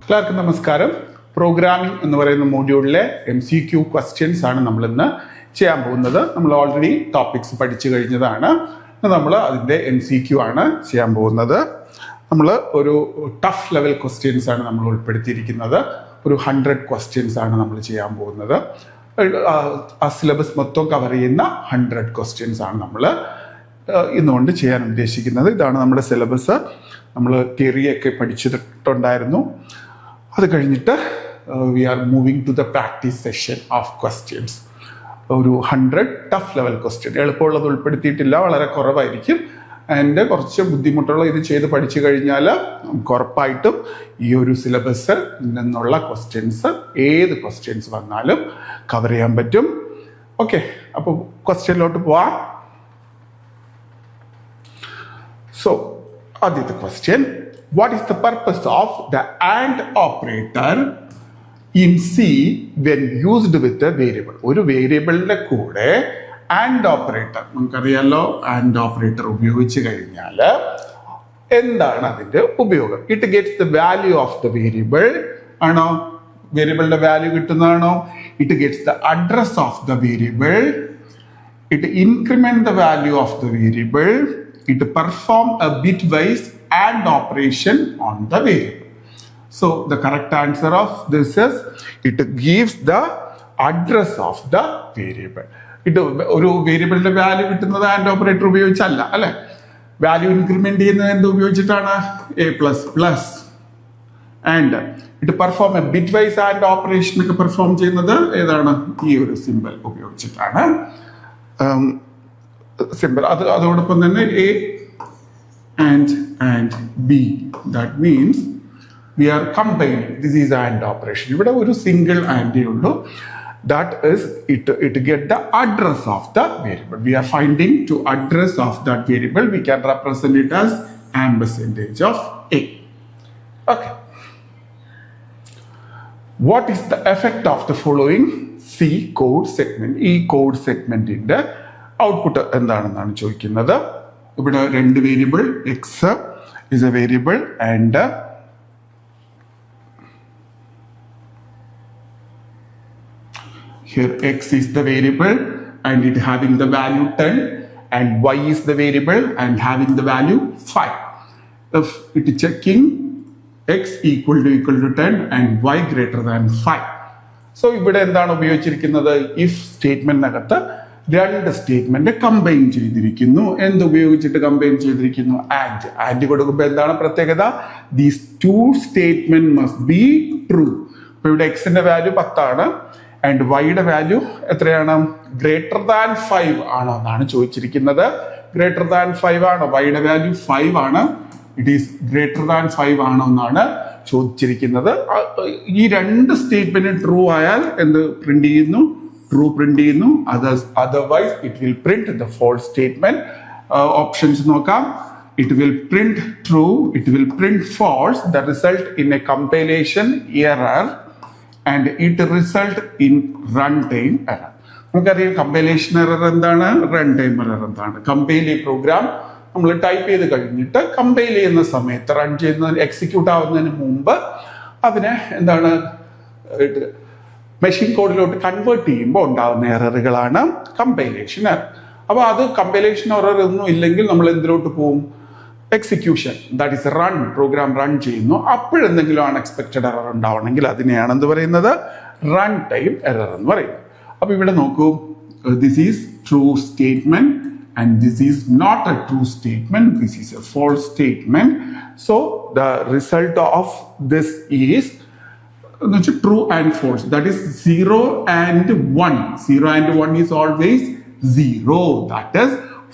എല്ലാവർക്കും നമസ്കാരം. പ്രോഗ്രാമിംഗ് എന്ന് പറയുന്ന മോഡ്യൂളിലെ MCQ ക്വസ്റ്റ്യൻസ് ആണ് നമ്മൾ ഇന്ന് ചെയ്യാൻ പോകുന്നത്. നമ്മൾ ഓൾറെഡി ടോപ്പിക്സ് പഠിച്ചു കഴിഞ്ഞതാണ്. നമ്മൾ അതിൻ്റെ MCQ ആണ് ചെയ്യാൻ പോകുന്നത്. നമ്മൾ ഒരു ടഫ് ലെവൽ ക്വസ്റ്റ്യൻസ് ആണ് നമ്മൾ ഉൾപ്പെടുത്തിയിരിക്കുന്നത്. ഒരു 100 ക്വസ്റ്റ്യൻസ് ആണ് നമ്മൾ ചെയ്യാൻ പോകുന്നത്. ആ സിലബസ് മൊത്തം കവർ ചെയ്യുന്ന 100 ക്വസ്റ്റ്യൻസ് ആണ് നമ്മൾ ഇന്നുകൊണ്ട് ചെയ്യാൻ ഉദ്ദേശിക്കുന്നത്. ഇതാണ് നമ്മുടെ സിലബസ്. നമ്മൾ തിയറിയൊക്കെ പഠിച്ചിട്ടുണ്ടായിരുന്നു. അത് കഴിഞ്ഞിട്ട് we are moving to the practice session of questions. ഒരു 100 ടഫ് ലെവൽ ക്വസ്റ്റ്യൻ. എളുപ്പമുള്ളത് ഉൾപ്പെടുത്തിയിട്ടില്ല, വളരെ കുറവായിരിക്കും. അതിൻ്റെ കുറച്ച് ബുദ്ധിമുട്ടുള്ള ഇത് ചെയ്ത് പഠിച്ചു കഴിഞ്ഞാൽ നമുക്ക് ഉറപ്പായിട്ടും ഈ ഒരു സിലബസിൽ നിന്നുള്ള ക്വസ്റ്റ്യൻസ് ഏത് ക്വസ്റ്റ്യൻസ് വന്നാലും കവർ ചെയ്യാൻ പറ്റും. ഓക്കെ, അപ്പോൾ ക്വസ്റ്റ്യനിലോട്ട് പോവാം. സോ ആദ്യത്തെ question, what is the purpose of the AND operator in C when used with a variable? ഒരു വേരിയബിളിന്റെ കൂടെ AND ഓപ്പറേറ്റർ, നമുക്കറിയാലോ AND ഓപ്പറേറ്റർ ഉപയോഗിച്ച് കഴിഞ്ഞാൽ എന്താണ് അതിന്റെ ഉപയോഗം? It gets the value of the variable ആണോ? വേരിയബിളിന്റെ വാല്യൂ കിട്ടുന്നതാണോ? It gets the address of the variable. It increment the value of the variable. It perform a bitwise AND operation on the variable. So the correct answer of this is it gives the address of the variable. ഇത് ഒരു വേരിയബിളിന്റെ value കിട്ടുന്നത് AND operator ഉപയോഗിച്ചല്ല, അല്ലെ? Value increment ചെയ്യുന്നത് എന്ത് ഉപയോഗിച്ചിട്ടാണ്? A++ and it perform A bitwise AND operation ഒക്കെ perform ചെയ്യുന്നത് ഏതാണ്? ഈ ഒരു സിമ്പിൾ ഉപയോഗിച്ചിട്ടാണ്. സിമ്പിൾ. അതോടൊപ്പം തന്നെ A and B. That means we are combining. This is AND operation. ഇവിടെ ഒരു സിംഗിൾ AND ഉള്ളൂ. That is it get the address of the variable. We are finding to address of that variable. We can represent it as ampersandage of A. Okay. What is the effect of the following C code segment? ഈ code സെഗ്മെന്റിന്റെ output എന്താണെന്നാണ് ചോദിക്കുന്നത്. ഇവിടെ രണ്ട് variable, X is A variable and here x is the variable and it having the value 10 and y is the variable and having the value 5. If it is checking x equal to 10 and y greater than 5. So ഇവിടെ എന്താണ് ഉപയോഗിച്ചിരിക്കുന്നത്? If സ്റ്റേറ്റ്മെന്റിനകത്ത് രണ്ട് statement combine ചെയ്തിരിക്കുന്നു. എന്തുപയോഗിച്ചിട്ട് combine ചെയ്തിരിക്കുന്നു? And കൊടുക്കുമ്പോൾ എന്താണ് പ്രത്യേകത? These two statement must be true. ഇപ്പൊ ഇവിടെ എക്സിന്റെ വാല്യൂ 10 ആണ് ആൻഡ് വൈയുടെ വാല്യൂ എത്രയാണ്? ഗ്രേറ്റർ ദാൻ 5 ആണോ എന്നാണ് ചോദിച്ചിരിക്കുന്നത്. ഗ്രേറ്റർ ദാൻ 5 ആണോ? വൈയുടെ വാല്യൂ 5 ആണ്. ഇറ്റ് ഈസ് ഗ്രേറ്റർ ദാൻ 5 ആണോ എന്നാണ് ചോദിച്ചിരിക്കുന്നത്. ഈ രണ്ട് സ്റ്റേറ്റ്മെന്റ് ട്രൂ ആയാൽ എന്ത് പ്രിന്റ് ചെയ്യുന്നു? ട്രൂ പ്രിന്റ് ചെയ്യുന്നു. Otherwise it will print the false statement. Options നോക്കാം. It will print true, it will print false. The result in a compilation error and it result in run time error. നമുക്കറിയാം compilation error എന്താണ്, run time error എന്താണ്. Compile ഈ program നമ്മൾ type ചെയ്ത് കഴിഞ്ഞിട്ട് compile ചെയ്യുന്ന സമയത്ത്, റൺ ചെയ്യുന്നതിന്, എക്സിക്യൂട്ട് ആവുന്നതിന് മുമ്പ് അതിനെ എന്താണ് മെഷീൻ കോഡിലോട്ട് കൺവേർട്ട് ചെയ്യുമ്പോൾ ഉണ്ടാകുന്ന എററുകളാണ് കമ്പൈലേഷൻ എറർ. അപ്പോൾ അത് കമ്പൈലേഷൻ എറർ ഒന്നും ഇല്ലെങ്കിൽ നമ്മൾ എന്തിലോട്ട് പോകും? Execution, that is run. Program run ചെയ്യുന്നു, അപ്പോഴെന്തെങ്കിലും അൺഎക്സ്പെക്റ്റഡ് എറർ ഉണ്ടാവണമെങ്കിൽ അതിനെയാണ് എന്ത് പറയുന്നത്? റൺ ടൈം എറർ എന്ന് പറയുന്നത്. അപ്പൊ ഇവിടെ നോക്കൂ, this is true statement and this is not a true statement, this is a false statement. So the result of this is true and false. That is 0 and 1. 0 and 1 is always 0. That is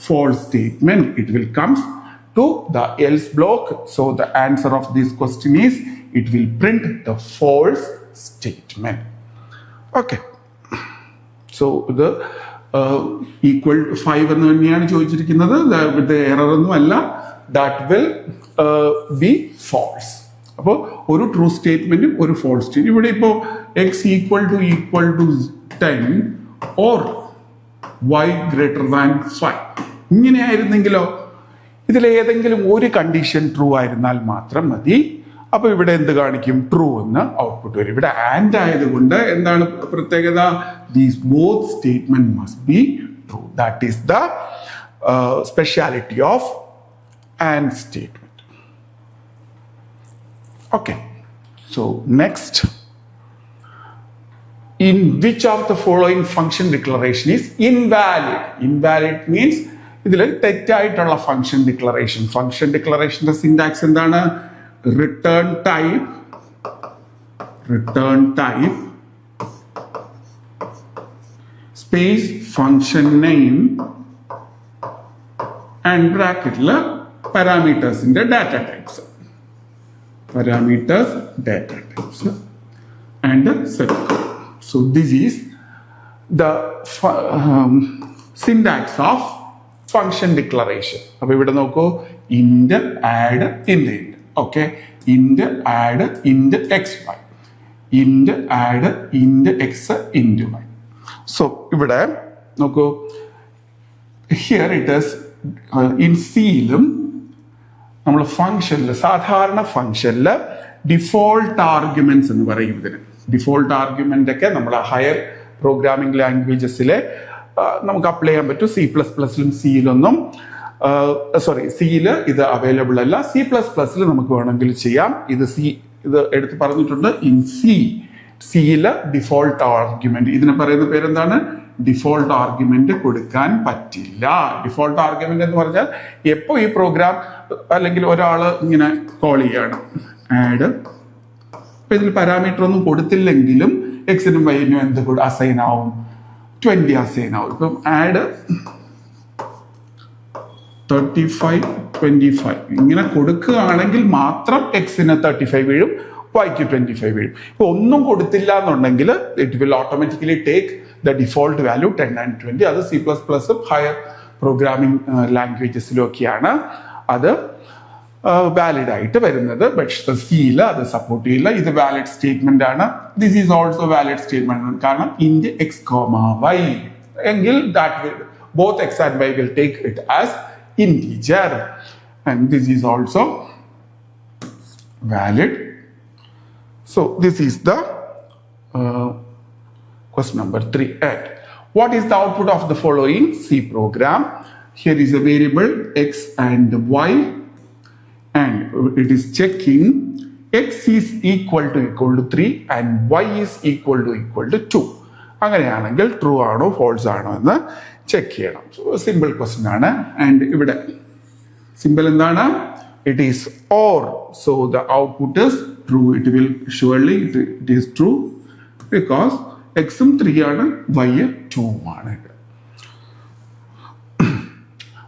false statement. It will come to the else block. So the answer of this question is it will print the false statement. Okay. So the equal 5 എന്ന് തന്നെയാണ് ചോദിച്ചിരിക്കുന്നത്. Error ഒന്നും അല്ല. That will be false. അപ്പോൾ ഒരു true സ്റ്റേറ്റ്മെന്റും ഒരു false statement. ഇവിടെ ഇപ്പോൾ X equal to 10 or Y greater than 5 ഇങ്ങനെയായിരുന്നെങ്കിലോ? ഇതിലേതെങ്കിലും ഒരു കണ്ടീഷൻ ട്രൂ ആയിരുന്നാൽ മാത്രം മതി. അപ്പോൾ ഇവിടെ എന്ത് കാണിക്കും? ട്രൂ എന്ന് ഔട്ട്പുട്ട് വരും. ഇവിടെ ആൻഡ് ആയതുകൊണ്ട് എന്താണ് പ്രത്യേകത? These both statement must be true. That is the speciality of and statement. Okay, so next, in which of the following function declaration is invalid? Invalid means ഇതിൽ തെറ്റായിട്ടുള്ള ഫംഗ്ഷൻ ഡിക്ലറേഷൻ. ഫംഗ്ഷൻ ഡിക്ലറേഷന്റെ syntax എന്താണ്? Return type space function name and ബ്രാക്കറ്റിൽ പാരാമീറ്റേഴ്സിന്റെ data types. Parameters, data types, and semicolon. So this is the syntax of function declaration. അപ്പോൾ ഇവിടെ നോക്കൂ, int add int. Okay, int add int xy, int add int x into y. So ഇവിടെ നോക്കൂ, here it is in C-ലും നമ്മൾ ഫംഗ്ഷനിൽ, സാധാരണ ഫംഗ്ഷനിൽ default arguments എന്ന് പറയും ഇതിന്. ഡിഫോൾട്ട് ആർഗ്യുമെന്റ് ഒക്കെ നമ്മൾ ഹയർ പ്രോഗ്രാമിംഗ് ലാംഗ്വേജസിലെ നമുക്ക് അപ്ലൈ ചെയ്യാൻ പറ്റും. C++ലും സിയിലൊന്നും സിയിൽ ഇത് അവൈലബിൾ അല്ല. C++ൽ നമുക്ക് വേണമെങ്കിൽ ചെയ്യാം. ഇത് എടുത്ത് പറഞ്ഞിട്ടുണ്ട്. ഇൻ സിയിൽ ഡിഫോൾട്ട് ആർഗ്യുമെന്റ്, ഇതിന് പറയുന്ന പേരെന്താണ്? ഡിഫോൾട്ട് ആർഗ്യുമെന്റ് കൊടുക്കാൻ പറ്റില്ല. ഡിഫോൾട്ട് ആർഗ്യുമെന്റ് എന്ന് പറഞ്ഞാൽ എപ്പോ ഈ പ്രോഗ്രാം അല്ലെങ്കിൽ ഒരാൾ ഇങ്ങനെ കോൾ ചെയ്യാണ് ആഡ്, അപ്പൊ ഇതിൽ പാരാമീറ്റർ ഒന്നും കൊടുത്തില്ലെങ്കിലും എക്സിനും വൈനും എന്ത് അസൈൻ ആവും? 20 അസൈൻ ആവും. ഇപ്പം ആഡ് 35 25 ഇങ്ങനെ കൊടുക്കുകയാണെങ്കിൽ മാത്രം എക്സിന് 35 വീഴും, വൈക്ക് 25 വീഴും. ഇപ്പൊ ഒന്നും കൊടുത്തില്ല എന്നുണ്ടെങ്കിൽ it will automatically take the default value 10 and 20. അത് C++ഉം ഹയർ പ്രോഗ്രാമിംഗ് ലാംഗ്വേജസിലും ഒക്കെയാണ് അത് വാലിഡ് ആയിട്ട് വരുന്നത്. പക്ഷേ സിയിൽ അത് സപ്പോർട്ട് ചെയ്യില്ല. ഇത് വാലിഡ് സ്റ്റേറ്റ്മെന്റ് ആണ്. This is also valid statement. കാരണം ഇന്റ് x, y എങ്കിൽ both x and y will take it as integer, and this is also valid. So this is the question number 3. And what is the output of the following C program? Here is a variable x and y, and it is checking x is equal to 3 and y is equal to 2. അങ്ങനെയാണെങ്കിൽ true ആണോ false ആണോ എന്ന് check ചെയ്യണം. Simple question ആണ്. And ഇവിടെ simple എന്താണ്? It is or. So the output is true. It will surely it is true because എക്സും 3 ആണ്, വൈ 2 ആണ്.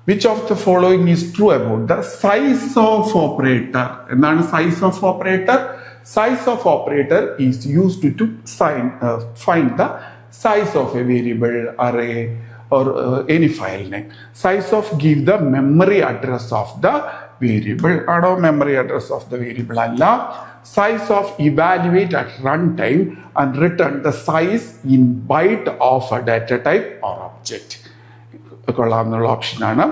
Which of the following is true about the size of operator? എന്താണ് size of operator? Size of operator is used to find the size of a variable, array, or any file name. Size of give the memory address of the variable. ആണോ memory address of the variable? അല്ല. Size of evaluate at runtime and return the size in byte of a data type or object. കൊള്ളാവുന്ന option ആണ്.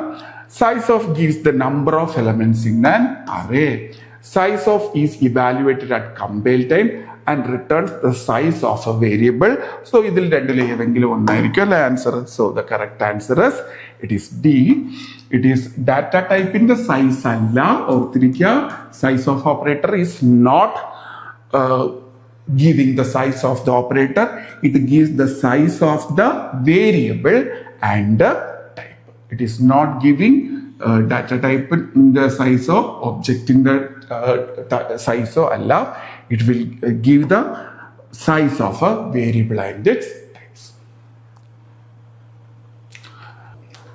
Size of gives the number of elements in an array. Size of is evaluated at compile time and returns the size of a variable. So ഇതിൽ രണ്ടിൽ ഏതെങ്കിലും ഒന്നായിരിക്കും അല്ലെ answer. So the correct answer is it is D. It is data type in the size അല്ല. ഓർത്തിരിക്കുക, size of operator is not giving the size of the operator. It gives the size of the variable and type. It is not giving data type in the size of object in the size of Allah. It will give the size of a variable and its types.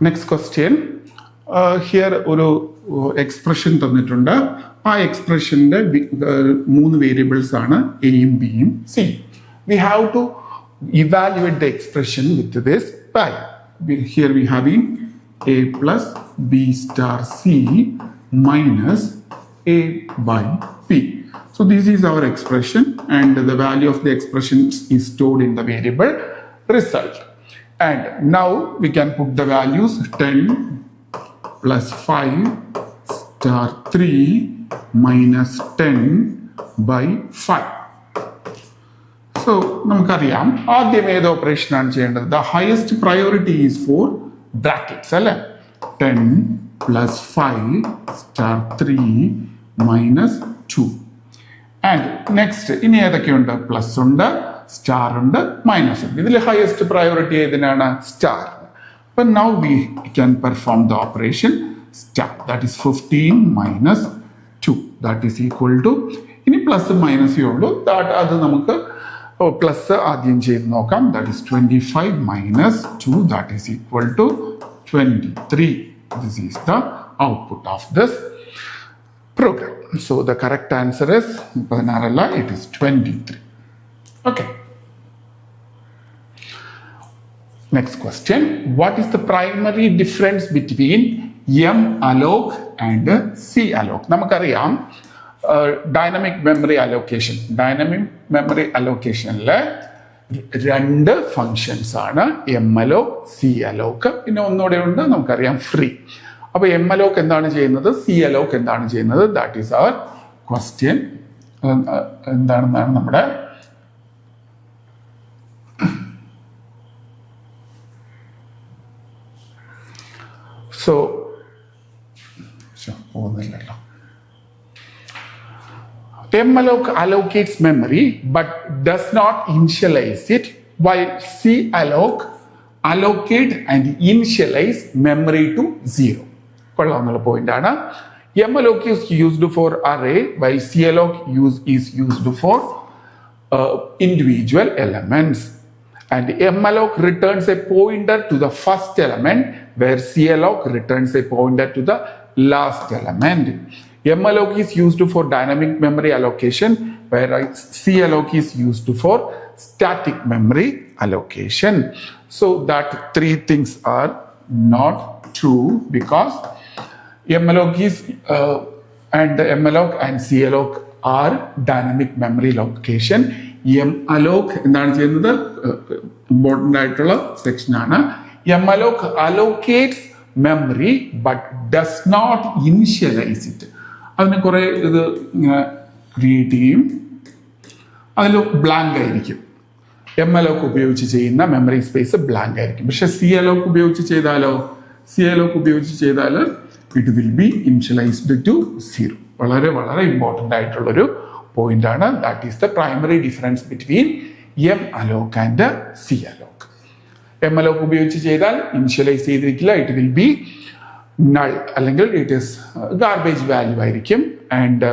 Next question. Here ഒരു expression തന്നിട്ടുണ്ട്. ആ എക്സ്പ്രഷന്റെ 3 variables ആണ് എയും ബിയും സിയും. We have to evaluate the expression with this value. Here we have a plus b star c minus a by b. So this is our expression, and the value of the expression is stored in the variable result. And now we can put the values 10 plus 5 star 3 minus 10 by 5. So നമുക്കറിയാം ആദ്യം ഏത് operation ആണ് ചെയ്യേണ്ടത്? The highest priority is for brackets അല്ലേ? 10 plus 5 star 3 minus 2. And next ഇനി ഏതൊക്കെയുണ്ട്? Plus ഉണ്ട്, star ഉണ്ട്, minus ഉണ്ട്. ഇതിൽ ഹയസ്റ്റ് പ്രയോറിറ്റി ഏതിനാണ്? സ്റ്റാർ. അപ്പൊ now we can perform the operation star, that is 15 minus 2, that is equal to, ഇനി plus മൈനസേ ഉള്ളൂ, അത് നമുക്ക് പ്ലസ് ആദ്യം ചെയ്ത് നോക്കാം. that is 25 minus 2, that is equal to 23. This is the output of this program. So the correct answer is it is 23. Okay. Next question. What is the primary difference between M alloc and C alloc? നമുക്കറിയാം dynamic memory allocation. Dynamic memory അലോക്കേഷനിലെ രണ്ട് functions ആണ് M Alok, C Alok. പിന്നെ ഒന്നുകൂടെ ഉണ്ട്, നമുക്കറിയാം free. അപ്പൊ M Alok എന്താണ് ചെയ്യുന്നത്, സി അലോക് എന്താണ് ചെയ്യുന്നത്? That is our question. എന്താണെന്നാണ് നമ്മുടെ പോകുന്നില്ലല്ലോ. M alloc allocates memory but does not initialize it, while C alloc allocate and initialize memory to 0. കൊള്ളാവുന്ന പോയിന്റ് ആണ്. M alloc is used for array, while C alloc is used for individual elements. And M alloc returns a pointer to the first element, where C alloc returns a pointer to the last element. M alloc is used for dynamic memory allocation, whereas C alloc is used for static memory allocation. So that three things are not true, because M alloc is and M alloc and C alloc are dynamic memory allocation. M alloc എന്താണ് ചെയ്യുന്നത്? Important ആയിട്ടുള്ള section ആണ്. M alloc allocates memory but does not initialize it. അതിന് കുറെ ഇത് ഇങ്ങനെ create ചെയ്യും, അതിൽ ബ്ലാങ്ക് ആയിരിക്കും. എം അലോക് ഉപയോഗിച്ച് ചെയ്യുന്ന മെമ്മറി സ്പേസ് ബ്ലാങ്ക് ആയിരിക്കും. പക്ഷെ സി അലോക് ഉപയോഗിച്ച് ചെയ്താലോ? സി അലോക് ഉപയോഗിച്ച് ചെയ്താൽ it will be initialized to 0. വളരെ വളരെ ഇമ്പോർട്ടൻ്റ് ആയിട്ടുള്ളൊരു പോയിന്റ് ആണ്. That is the primary difference between malloc and calloc. Malloc ഉപയോഗിച്ച് ചെയ്താൽ ഇനിഷ്യലൈസ് ചെയ്തിരിക്കില്ല, ഇറ്റ് വിൽ ബി നൾ, അല്ലെങ്കിൽ ഇറ്റ് ഈസ് ഗാർബേജ് വാല്യൂ ആയിരിക്കും. ആൻഡ്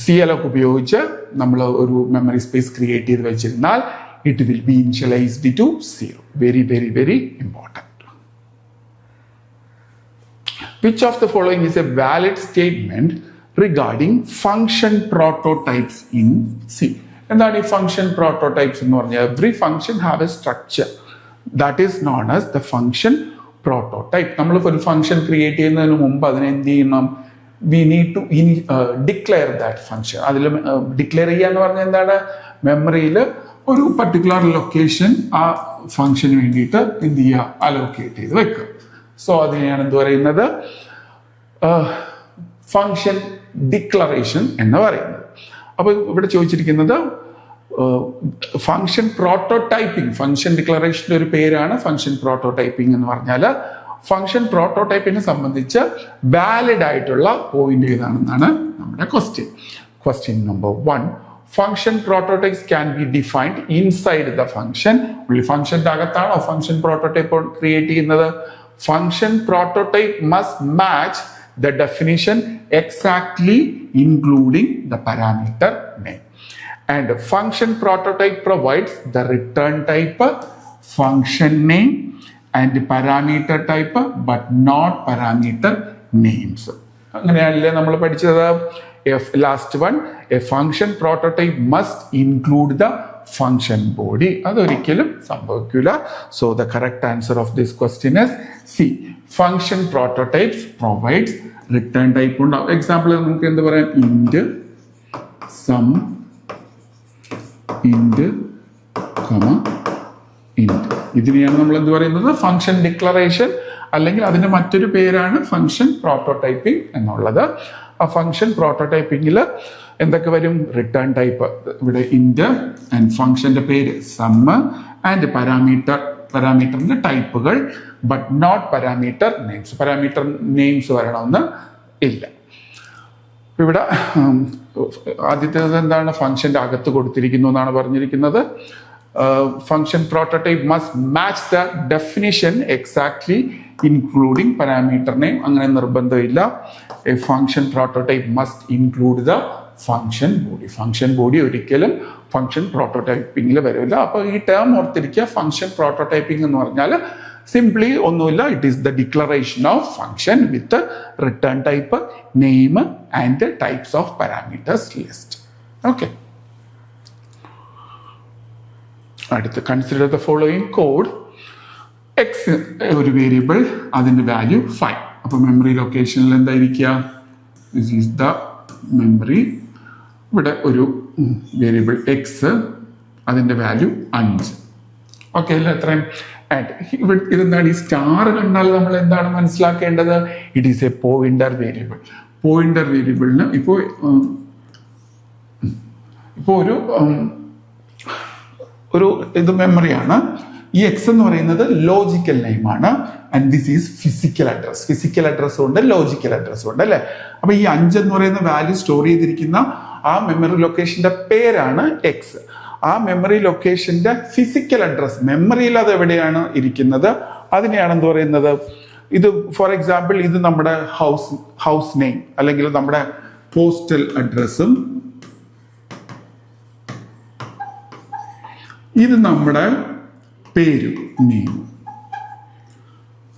സി അലോക് ഉപയോഗിച്ച് നമ്മൾ ഒരു മെമ്മറി സ്പേസ് ക്രിയേറ്റ് ചെയ്ത് വെച്ചിരുന്നാൽ it will be initialized to 0. Very very very important. Which of the following is A valid statement regarding function prototypes in C? എന്താണ് ഈ function prototypes എന്ന് പറഞ്ഞാൽ? Every function have a structure that is known as the function prototype. നമ്മൾ ഒരു function create ചെയ്യുന്നതിന് മുമ്പ് അതിനെ എന്ത് ചെയ്യണം? We need to declare that function. അതിൽ ഡിക്ലെയർ ചെയ്യുക എന്ന് പറഞ്ഞാൽ എന്താണ്? മെമ്മറിയിൽ ഒരു പർട്ടിക്കുലർ ലൊക്കേഷൻ ആ ഫംഗ്ഷന് വേണ്ടിയിട്ട് എന്ത് ചെയ്യുക? അലോക്കേറ്റ് ചെയ്ത് വെക്കുക. സോ അതിനെയാണ് എന്ത് പറയുന്നത്? ഫംഗ്ഷൻ ഡിക്ലറേഷൻ എന്ന് പറയുന്നത്. അപ്പൊ ഇവിടെ ചോദിച്ചിരിക്കുന്നത് ഫംഗ്ഷൻ പ്രോട്ടോടൈപ്പിംഗ്. ഫംഗ്ഷൻ ഡിക്ലറേഷൻ്റെ ഒരു പേരാണ് ഫംഗ്ഷൻ പ്രോട്ടോടൈപ്പിംഗ് എന്ന് പറഞ്ഞാൽ. ഫംഗ്ഷൻ പ്രോട്ടോടൈപ്പിനെ സംബന്ധിച്ച് വാലിഡ് ആയിട്ടുള്ള പോയിന്റ് ഏതാണെന്നാണ് നമ്മുടെ question. Question number 1. Function prototypes can be defined inside the function. ഫംഗ്ഷന്റെ അകത്താണോ ഫംഗ്ഷൻ പ്രോട്ടോടൈപ്പ് ക്രിയേറ്റ് ചെയ്യുന്നത്? Function prototype must match the definition exactly, including the parameter name. And function prototype provides the return type, function name, and parameter type, but not parameter names. അങ്ങനെയല്ലേ നമ്മൾ പഠിച്ചത്? Last one, a function prototype must include the function body. അതൊരിക്കലും സംഭവിക്കില്ല. So the correct answer of this question is C. Function prototypes provides return type ഉണ്ടാവും. Example നമുക്ക് എന്ത് പറയാം? Int sum, int int. ഇതിനെയാണ് നമ്മൾ എന്ത് പറയുന്നത്? Function declaration. അല്ലെങ്കിൽ അതിൻ്റെ മറ്റൊരു പേരാണ് ഫംഗ്ഷൻ പ്രോട്ടോടൈപ്പിംഗ് എന്നുള്ളത്. ആ ഫംഗ്ഷൻ പ്രോട്ടോടൈപ്പിംഗിൽ എന്തൊക്കെ വരും? റിട്ടേൺ ടൈപ്പ്, ഇവിടെ ഇന്റ് ആൻഡ് ഫംഗ്ഷന്റെ പേര് സമ്മ് ആൻഡ് പാരാമീറ്ററിന്റെ ടൈപ്പുകൾ, but not parameter names. Parameter names വരണമെന്ന് ഇല്ല. ഇവിടെ ആദ്യത്തേത് എന്താണ്? ഫംഗ്ഷന്റെ അകത്ത് കൊടുത്തിരിക്കുന്നു എന്നാണ് പറഞ്ഞിരിക്കുന്നത്. Function prototype must match the definition exactly including parameter name. അങ്ങനെ നിർബന്ധമില്ല. A function prototype must include the function body. Function body ഒരിക്കലും ഫംഗ്ഷൻ പ്രോട്ടോടൈപ്പിംഗിൽ വരില്ല. അപ്പോൾ ഈ ടേം ഓർത്തിരിക്കുക. ഫംഗ്ഷൻ പ്രോട്ടോടൈപ്പിംഗ് എന്ന് പറഞ്ഞാൽ സിംപ്ലി ഒന്നുമില്ല, it is the declaration of function with return type, name and types of parameters list. Okay, അടുത്ത് consider the following code. X ഒരു വേരിയബിൾ, അതിൻ്റെ വാല്യൂ 5. അപ്പോൾ മെമ്മറി ലൊക്കേഷനിൽ എന്തായിരിക്കുക? This is the memory. ഇവിടെ ഒരു വേരിയബിൾ എക്സ്, അതിൻ്റെ വാല്യൂ 5. ഓക്കെ അല്ല, എത്രയും ഇവിടെ ഇതെന്താണ്? ഈ സ്റ്റാർ കണ്ടാൽ നമ്മൾ എന്താണ് മനസ്സിലാക്കേണ്ടത്? It is a pointer variable. Pointer വേരിയബിളിന് ഇപ്പോൾ ഒരു ഇത് മെമ്മറിയാണ്. ഈ എക്സ് എന്ന് പറയുന്നത് ലോജിക്കൽ നെയിമാണ്. And this is physical address. Physical അഡ്രസ്സും ഉണ്ട്, ലോജിക്കൽ അഡ്രസ്സും ഉണ്ട് അല്ലേ? അപ്പൊ ഈ 5 എന്ന് പറയുന്ന വാല്യൂ സ്റ്റോർ ചെയ്തിരിക്കുന്ന ആ മെമ്മറി ലൊക്കേഷന്റെ പേരാണ് എക്സ്. ആ മെമ്മറി ലൊക്കേഷന്റെ ഫിസിക്കൽ അഡ്രസ്, മെമ്മറിയിൽ അത് എവിടെയാണ് ഇരിക്കുന്നത്, അതിനെയാണ് എന്ത് പറയുന്നത്? ഇത് ഫോർ എക്സാമ്പിൾ ഇത് നമ്മുടെ ഹൗസ് നെയിം അല്ലെങ്കിൽ നമ്മുടെ പോസ്റ്റൽ അഡ്രസ്സും, ഇത് നമ്മുടെ പേരും നെയിം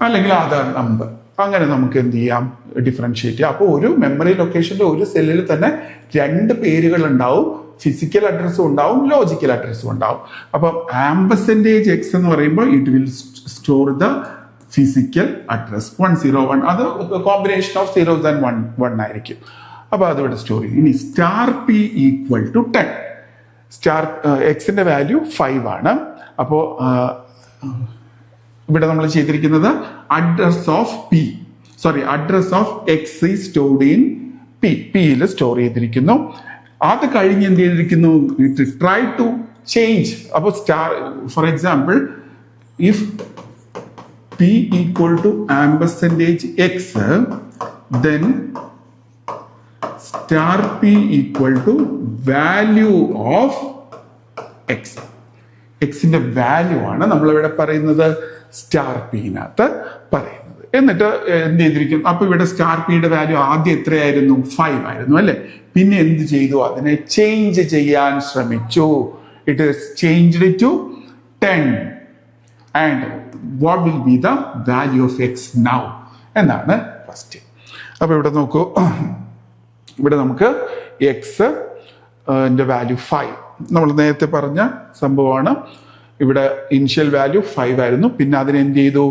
അല്ലെങ്കിൽ ആധാർ നമ്പർ. അങ്ങനെ നമുക്ക് എന്ത് ചെയ്യാം? ഡിഫറൻഷിയേറ്റ് ചെയ്യാം. അപ്പോൾ ഒരു മെമ്മറി ലൊക്കേഷന്റെ ഒരു സെല്ലിൽ തന്നെ 2 പേരുകൾ ഉണ്ടാവും. ഫിസിക്കൽ അഡ്രസ്സും ഉണ്ടാവും, ലോജിക്കൽ അഡ്രസ്സും ഉണ്ടാവും. അപ്പം ആംപർസെന്റേജ് എക്സ് എന്ന് പറയുമ്പോൾ it will store the physical address 101. അത് കോമ്പിനേഷൻ ഓഫ് 0s and 1 ആയിരിക്കും. അപ്പോൾ അതിവിടെ സ്റ്റോർ ചെയ്യും. ഇനി star P equal to 10. Star എക്സിന്റെ വാല്യൂ 5 ആണ്. അപ്പോൾ ഇവിടെ നമ്മൾ ചെയ്തിരിക്കുന്നത് address of x stored in P. പിയിൽ സ്റ്റോർ ചെയ്തിരിക്കുന്നു. അത് കഴിഞ്ഞ് എന്ത് ചെയ്തിരിക്കുന്നു? It try to change. അപ്പോൾ star for example if P equal to ampersand x, then star P equal to value of x. എക്സിന്റെ വാല്യൂ ആണ് നമ്മളിവിടെ പറയുന്നത് സ്റ്റാർ പിന്നകത്ത് പറയുന്നത്. എന്നിട്ട് എന്ത് ചെയ്തിരിക്കും? അപ്പൊ ഇവിടെ സ്റ്റാർ പിയുടെ വാല്യൂ ആദ്യം എത്രയായിരുന്നു? 5 ആയിരുന്നു അല്ലെ? പിന്നെ എന്ത് ചെയ്തു? അതിനെ ചേഞ്ച് ചെയ്യാൻ ശ്രമിച്ചു. It is changed to 10. And what will be the value of x now എന്നാണ് ക്വസ്റ്റ്യൻ. അപ്പൊ ഇവിടെ നോക്കൂ, ഇവിടെ നമുക്ക് എക്സ് വാല്യൂ 5 നമ്മൾ നേരത്തെ പറഞ്ഞ സംഭവമാണ്. ഇവിടെ ഇനിഷ്യൽ വാല്യൂ 5 ആയിരുന്നു. പിന്നെ അതിനെന്ത് ചെയ്തു?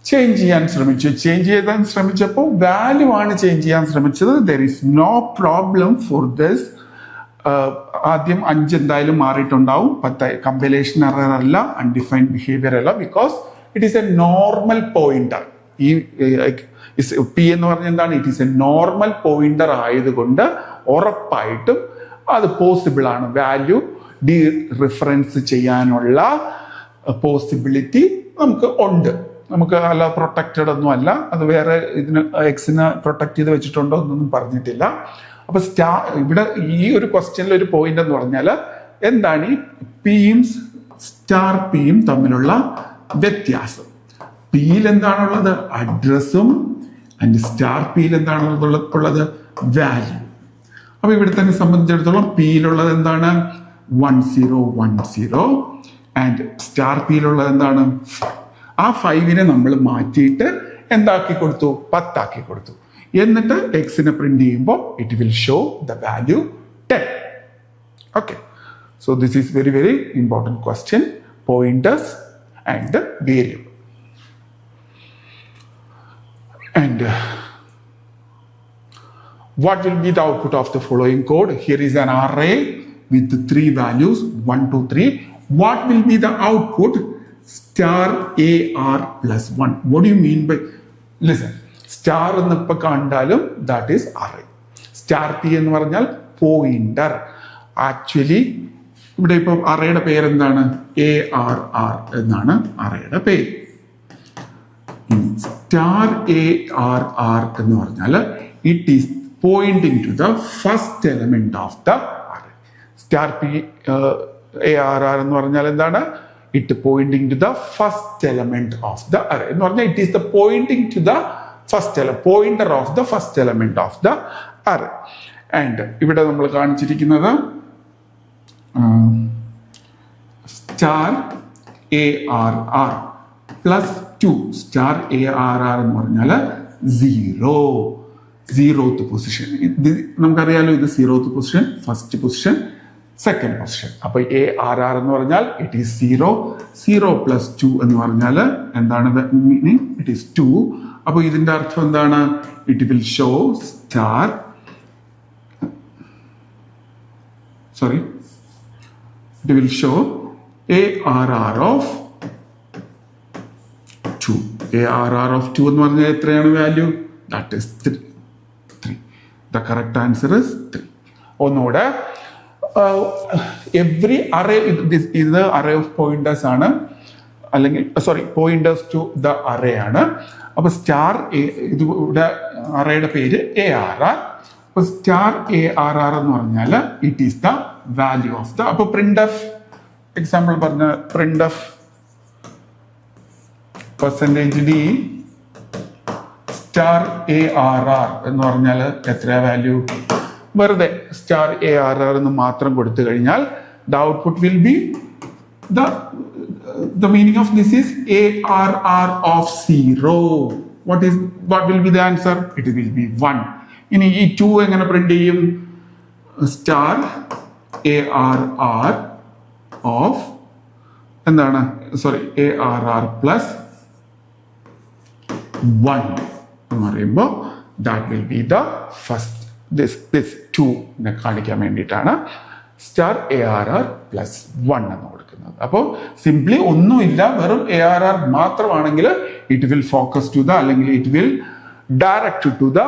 ചേഞ്ച് ചെയ്യാൻ ശ്രമിച്ചു. ചേഞ്ച് ചെയ്യാൻ ശ്രമിച്ചപ്പോൾ വാല്യൂ ആണ് ചേഞ്ച് ചെയ്യാൻ ശ്രമിച്ചത്. There is no problem for this. ആദ്യം 5 എന്തായാലും മാറിയിട്ടുണ്ടാവും. 10 കമ്പൈലേഷൻ എറർ അല്ല, അൺഡിഫൈൻഡ് ബിഹേവിയർ അല്ല, because it is a normal pointer. ഈ പി എന്ന് പറഞ്ഞ എന്താണ്? It is a normal pointer ആയതുകൊണ്ട് ഉറപ്പായിട്ടും അത് പോസിബിൾ ആണ്. വാല്യൂ ഡി റിഫറൻസ് ചെയ്യാനുള്ള പോസിബിലിറ്റി നമുക്ക് ഉണ്ട്. നമുക്ക് അല്ല പ്രൊട്ടക്റ്റഡ് ഒന്നും അല്ല. അത് വേറെ ഇതിന് എക്സിന് പ്രൊട്ടക്ട് ചെയ്ത് വെച്ചിട്ടുണ്ടോ എന്നൊന്നും പറഞ്ഞിട്ടില്ല. അപ്പൊ ഇവിടെ ഈ ഒരു ക്വസ്റ്റ്യനിൽ ഒരു പോയിന്റ് എന്ന് പറഞ്ഞാൽ എന്താണ് ഈ പിയും സ്റ്റാർ പിയും തമ്മിലുള്ള വ്യത്യാസം? പിയിൽ എന്താണുള്ളത്? അഡ്രസ്സും. ആൻഡ് സ്റ്റാർ പിയിൽ എന്താണുള്ളത്? വാല്യൂ. അപ്പൊ ഇവിടെ തന്നെ സംബന്ധിച്ചിടത്തോളം പിയിലുള്ളത് എന്താണ്? 1010. ആൻഡ് സ്റ്റാർ പിയിലുള്ളത് എന്താണ്? 5. ആ 5നെ നമ്മൾ മാറ്റിയിട്ട് എന്താക്കി കൊടുത്തു? 10 ആക്കി കൊടുത്തു. എന്നിട്ട് എക്സിനെ പ്രിന്റ് ചെയ്യുമ്പോൾ it will show the value 10. Okay, so this is very very important question. Pointers and variable. And what will be the output of the following code? Here is an array with 3 values 1 2 3. What will be the output star AR plus 1. What do you mean by, listen, star എന്നിപ്പോൾ കണ്ടാലും that is array. Star P എന്ന് പറഞ്ഞാൽ pointer. Actually ഇവിടെ ഇപ്പോൾ അറേയുടെ പേരെന്താണ്? ARR എന്നാണ് അറേയുടെ പേര്. സ്റ്റാർ ARR എന്ന് പറഞ്ഞാൽ it is pointing to the first element of the array. Star ARR എന്ന് പറഞ്ഞാൽ എന്താണ്? It pointing to the first element of the array എന്ന് പറഞ്ഞാൽ it is the pointing to the first pointer of the first element of the array. And ഇവിടെ നമ്മൾ കാണിച്ചിരിക്കുന്നത് star ARR plus 2. Star ARR എന്ന് പറഞ്ഞാൽ 0th പൊസിഷൻ. ഇത് നമുക്കറിയാലോ, ഇത് 0th position, first position, second position. അപ്പൊ ARR എന്ന് പറഞ്ഞാൽ ഇറ്റ് ഈസ് 0 പ്ലസ് 2 എന്ന് പറഞ്ഞാൽ എന്താണ് മീനിങ്? It is 2. അപ്പൊ ഇതിന്റെ അർത്ഥം എന്താണ്? It will show star it will show ARR of 2. ARR of 2 എന്ന് പറഞ്ഞാൽ എത്രയാണ് value? That is 3. The correct answer is 3. ഒന്നുകൂടെ, എവ്രി അറേ, ഇത് അറേ ഓഫ് പോയിന്റേഴ്സ് ആണ്, അല്ലെങ്കിൽ പോയിന്റേഴ്സ് ടു ദ അറേ ആണ്. അപ്പൊ സ്റ്റാർ ഇത് ഇവിടെ അറേയുടെ പേര് ARR. അപ്പൊ സ്റ്റാർ ARR എന്ന് പറഞ്ഞാൽ it is the value of the. അപ്പൊ printf എക്സാമ്പിൾ പറഞ്ഞ printf %d സ്റ്റാർ ARR എന്ന് പറഞ്ഞാൽ എത്ര വാല്യൂ? വെറുതെ സ്റ്റാർ ARR എന്ന് മാത്രം കൊടുത്തു കഴിഞ്ഞാൽ the output will be the meaning of this is ARR of 0. What will be the answer? It will be 1. ഇനി ഈ 2 എങ്ങനെ പ്രിന്റ് ചെയ്യും? സ്റ്റാർ ARR ഓഫ് എന്താണ്? ARR പ്ലസ് 1 എന്ന് പറയുമ്പോൾ that will be the first. This 2 കാണിക്കാൻ വേണ്ടിയിട്ടാണ് star ARR plus 1 എന്ന് കൊടുക്കുന്നത്. അപ്പോൾ സിംപ്ലി ഒന്നുമില്ല, വെറും ARR മാത്രമാണെങ്കിൽ it will focus to the, അല്ലെങ്കിൽ it will direct to the,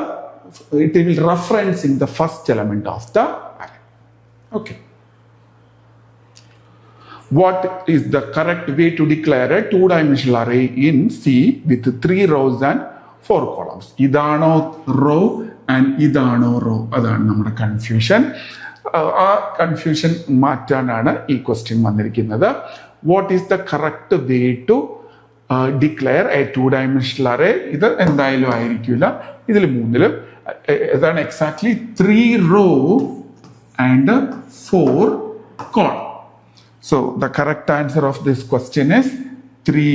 it will referencing the first element of the array. Okay. What is the correct way to declare a two-dimensional array in C with 3 rows and 4 columns? ഇതാണോ row and ഇതാണോ row? അതാണ് നമ്മുടെ confusion. ആ confusion മാറ്റാനാണ് ഈ question വന്നിരിക്കുന്നത്. What is the correct way to declare a two-dimensional array? ഇത് എന്തായാലും ആയിരിക്കില്ല, ഇതിൽ മൂന്നിലും. ഏതാണ് exactly? 3 row and 4 column. So the correct answer of this question is 3.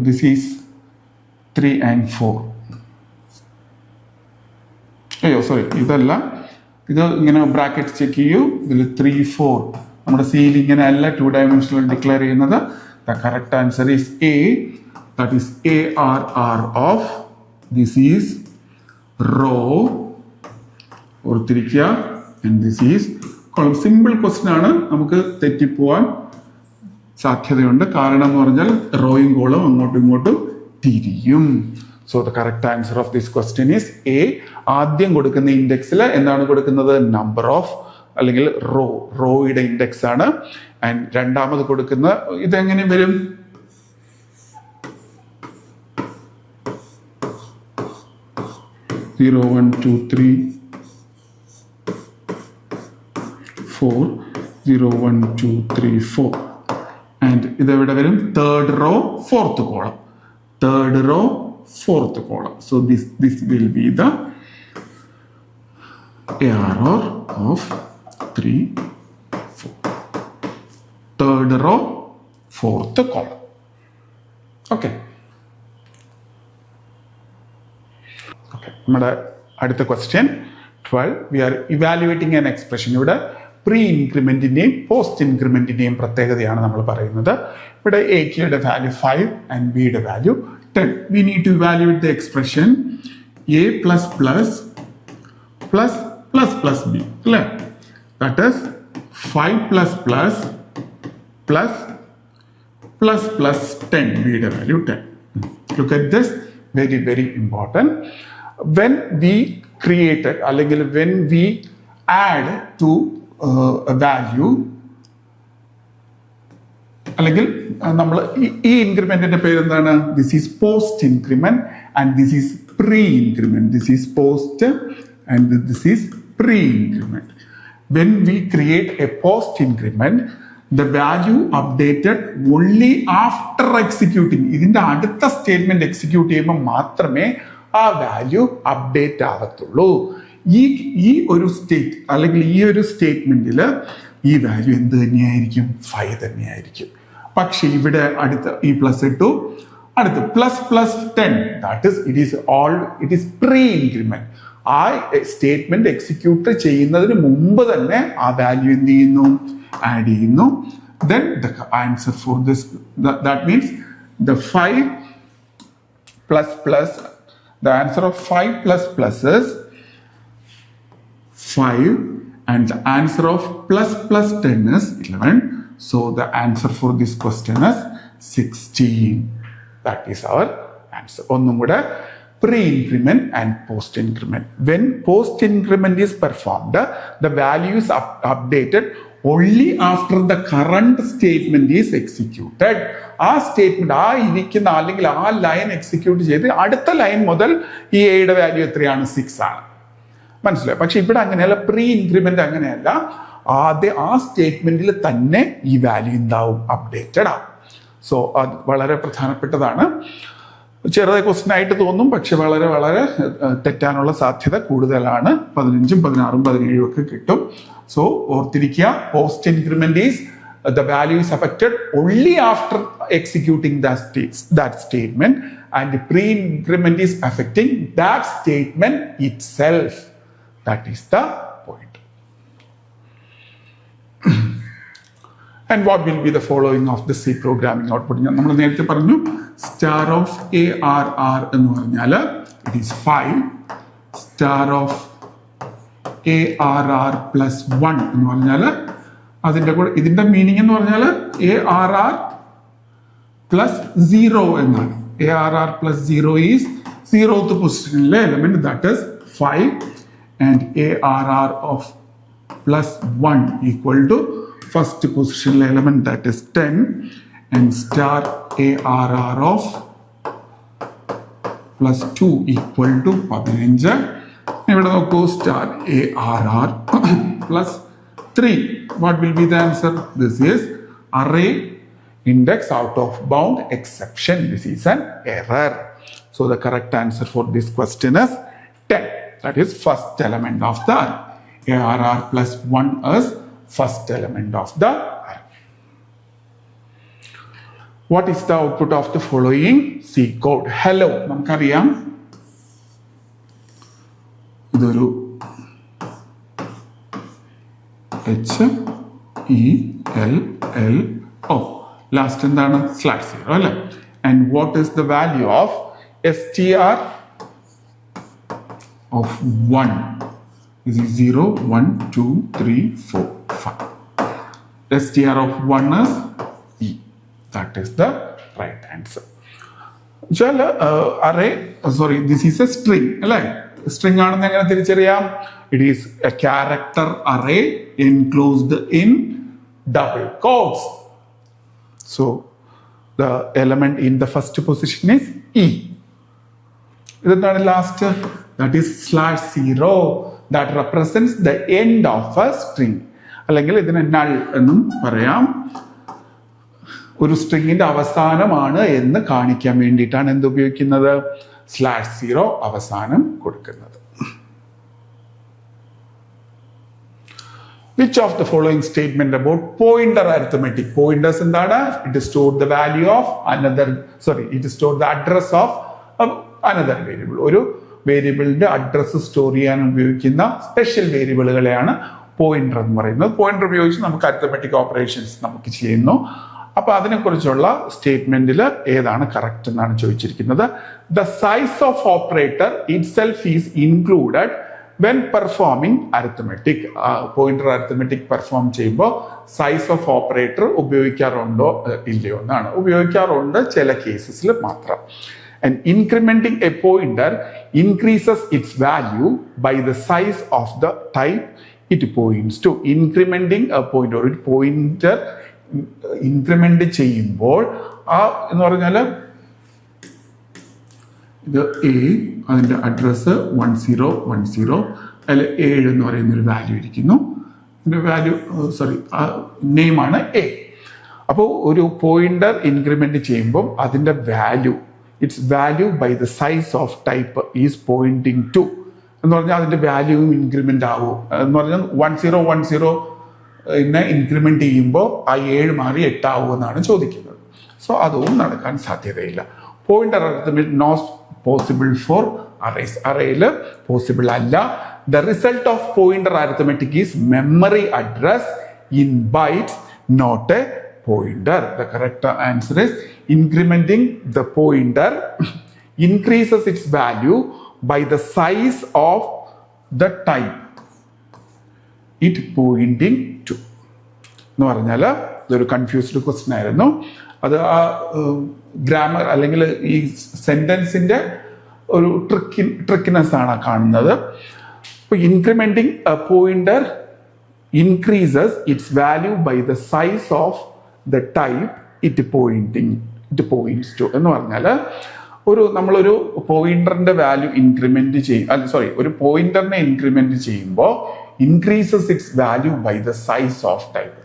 This is 3 and 4. ഇതല്ല, ഇത് ഇങ്ങനെ ബ്രാക്കറ്റ് ചെക്ക് ചെയ്യൂ. ഇതിൽ 3, 4 നമ്മുടെ സിയിൽ ഇങ്ങനെ അല്ല 2-dimensional ഡിക്ലെയർ ചെയ്യുന്നത്. The correct answer is A. That is ARR of, this is row, ഓർത്തിരിക്കുക, and this is column. Simple question ആണ്, നമുക്ക് തെറ്റിപ്പോവാൻ സാധ്യതയുണ്ട്. കാരണം എന്ന് പറഞ്ഞാൽ റോയും കോളം അങ്ങോട്ടും ഇങ്ങോട്ടും തിരിയും. So the correct answer of this question is A. ആദ്യം കൊടുക്കുന്ന ഇൻഡെക്സിൽ എന്താണ് കൊടുക്കുന്നത്? നമ്പർ ഓഫ്, അല്ലെങ്കിൽ റോയുടെ ഇൻഡെക്സ് ആണ്. ആൻഡ് രണ്ടാമത് കൊടുക്കുന്ന ഇതെങ്ങനെ വരും? Zero, 1, 2, 3, 4. 0, 1, 2, 3, 4. And ഇതെവിടെ വരും? Third row fourth column. Third row fourth column. So this will be the ARR of 3, 4. Third row fourth column. Okay. നമ്മുടെ അടുത്ത question 12. We are evaluating an expression. ഇവിടെ പ്രീ ഇൻക്രിമെന്റിന്റെയും പോസ്റ്റ് ഇൻക്രിമെന്റിന്റെയും പ്രത്യേകതയാണ് നമ്മൾ പറയുന്നത്. ഇവിടെ എയുടെ വാല്യൂ 5 ആൻഡ് ബിയുടെ value 10. We need to evaluate the expression A plus plus plus plus plus B, അല്ലേ? That is 5 plus plus plus plus 10 be the value 10. Look at this, very very important. When we created അല്ലെങ്കിൽ when we add to a value അല്ലെങ്കിൽ നമ്മൾ ഈ ഇൻക്രിമെന്റിന്റെ പേര് എന്താണ്? This is post increment and this is pre increment. This is post and this is pre increment. When we create a post increment, the value updated only after executing. ഇതിന്റെ അടുത്ത statement execute ചെയ്യുമ്പോൾ മാത്രമേ ആ value update ആവത്തുള്ളൂ. ഈ ഒരു state അല്ലെങ്കിൽ ഈ ഒരു സ്റ്റേറ്റ്മെന്റിൽ ഈ വാല്യൂ എന്ത് തന്നെയായിരിക്കും? 5 തന്നെയായിരിക്കും. പക്ഷെ ഇവിടെ അടുത്ത ഈ പ്ലസ് ഇട്ടു, അടുത്ത് plus 10, that is it is pre increment. ആ സ്റ്റേറ്റ്മെന്റ് എക്സിക്യൂട്ട് ചെയ്യുന്നതിന് മുമ്പ് തന്നെ ആ വാല്യൂ എന്ത് ചെയ്യുന്നു? ആഡ് ചെയ്യുന്നു. Then the answer for this, that means the 5 plus, the answer of 5 plus is 5 and the answer of plus 10 is 11. So the answer for this question is 16. That is our answer. ഒന്നും കൂടെ, pre-increment and post-increment. When post-increment is performed, the value is updated only after the current statement is executed. ആ statement ആ ഇരിക്കുന്ന അല്ലെങ്കിൽ ആ line execute ചെയ്ത് അടുത്ത line മുതൽ ഈ എയുടെ വാല്യൂ എത്രയാണ്? 6 ആണ്. മനസ്സിലായി? പക്ഷെ ഇവിടെ അങ്ങനെയല്ല, പ്രീ ഇൻക്രിമെന്റ് അങ്ങനെയല്ല. ആദ്യം ആ സ്റ്റേറ്റ്മെന്റിൽ തന്നെ ഈ വാല്യൂ എന്താവും? അപ്ഡേറ്റഡ് ആവും. സോ അത് വളരെ പ്രധാനപ്പെട്ടതാണ്. ചെറുതായ ക്വസ്റ്റ്യൻ ആയിട്ട് തോന്നും, പക്ഷെ വളരെ വളരെ തെറ്റാനുള്ള സാധ്യത കൂടുതലാണ്. 15, 16, 17 ഒക്കെ കിട്ടും. സോ ഓർത്തിരിക്കുക, post increment is the value is affected only after executing that statement, and the pre-increment is affecting that statement itself. That is the point. And what will be the following of the C programming output? നമ്മൾ നേരത്തെ പറഞ്ഞു star of ARR എന്ന് പറഞ്ഞാൽ it is 5, star of ARR plus 1 എന്ന് പറഞ്ഞാൽ അതിന്റെ കൂടെ ഇതിന്റെ മീനിങ് എന്ന് പറഞ്ഞാൽ ARR plus 0 എന്നാണ്. ARR plus 0 is 0th പൊസിഷനിലെ element, that is 5, and ARR of plus 1 equal to first position element, that is 10, and star ARR of plus 2 equal to 15. ഇവിടെ നോക്കൂ, star ARR plus 3. What will be the answer? This is array index out of bound exception. This is an error. So the correct answer for this question is 10. That is first element of the array. ARR plus 1 is first element of the array. What is the output of the following C code? Hello. നമുക്കറിയാം ഇതൊരു HELLO, last എന്താണ്? /0 അല്ലേ? And what is the value of str of 1? This is 0, 1, 2, 3, 4, 5. str of 1 is E. That is the right answer. This is a string അല്ലേ? String ആണെന്ന് എങ്ങനെ തിരിച്ചറിയാം? It is a character array enclosed in double quotes. So the element in the first position is E. ഇതെന്താണ് last? That is /0. That represents the end of a string. അല്ലെങ്കിൽ ഇതിനെ null എന്നും പറയാം. ഒരു സ്ട്രിങ്ങിന്റെ അവസാനമാണ് എന്ന് കാണിക്കാൻ വേണ്ടിയിട്ടാണ് എന്ത് ഉപയോഗിക്കുന്നത്? /0 അവസാനം കൊടുക്കുന്നത്. Which of the following statement about pointer arithmetic? Pointers എന്താണ്? It stored the value of it stored the address of another variable. ഒരു വേരിയബിളിന്റെ അഡ്രസ് സ്റ്റോർ ചെയ്യാൻ ഉപയോഗിക്കുന്ന സ്പെഷ്യൽ വേരിയബിളുകളെയാണ് പോയിന്റർ എന്ന് പറയുന്നത്. പോയിന്റർ ഉപയോഗിച്ച് നമുക്ക് അരിത്തമെറ്റിക് ഓപ്പറേഷൻസ് നമുക്ക് ചെയ്യുന്നു. അപ്പൊ അതിനെക്കുറിച്ചുള്ള സ്റ്റേറ്റ്മെന്റിൽ ഏതാണ് കറക്റ്റ് എന്നാണ് ചോദിച്ചിരിക്കുന്നത്. The size of operator itself is included when performing arithmetic. Pointer arithmetic perform ചെയ്യുമ്പോൾ സൈസ് ഓഫ് ഓപ്പറേറ്റർ ഉപയോഗിക്കാറുണ്ടോ ഇല്ലയോ എന്നാണ്. ഉപയോഗിക്കാറുണ്ട് ചില കേസസിൽ മാത്രം. And incrementing a pointer increases its value by the size of the type it points to. Incrementing a pointer, ഒരു pointer increment ചെയ്യുമ്പോൾ എന്ന് പറഞ്ഞാൽ ഇത് എ, അതിൻ്റെ അഡ്രസ്സ് 1010, അതിൽ 7 എന്ന് പറയുന്ന ഒരു വാല്യൂ ഇരിക്കുന്നു. ഇതിൻ്റെ വാല്യൂ നെയിമാണ് എ. അപ്പോൾ ഒരു പോയിന്റർ ഇൻക്രിമെന്റ് ചെയ്യുമ്പോൾ അതിൻ്റെ value, its value by the size of type is pointing to എന്ന് പറഞ്ഞാൽ അതിൻ്റെ വാല്യൂവും ഇൻക്രിമെന്റ് ആവും എന്ന് പറഞ്ഞാൽ 1010 ഇൻക്രിമെന്റ് ചെയ്യുമ്പോൾ ആ 7 മാറി 8 ആവുമെന്നാണ് ചോദിക്കുന്നത്. സോ അതും നടക്കാൻ സാധ്യതയില്ല. Pointer arithmetic not possible for arrays. അറേയിൽ പോസിബിൾ അല്ല. The result of pointer arithmetic is memory address in bytes, not a pointer. The correct answer is incrementing the pointer increases its value by the size of the type it pointing to. എന്ന് പറഞ്ഞാൽ ഇതൊരു confused question ആയിരുന്നു. അത് ആ grammar അല്ലെങ്കിൽ ഈ സെന്റൻസിന്റെ ഒരു ട്രിക്കിനെസ് ആണ് കാണുന്നത്. ഇപ്പോൾ incrementing a pointer increases its value by the size of the type it points to എന്ന് പറഞ്ഞാൽ നമ്മളൊരു പോയിന്ററിന്റെ വാല്യൂ ഇൻക്രിമെന്റ് ഒരു പോയിന്ററിനെ ഇൻക്രിമെന്റ് ചെയ്യുമ്പോൾ increases its value by the size of type.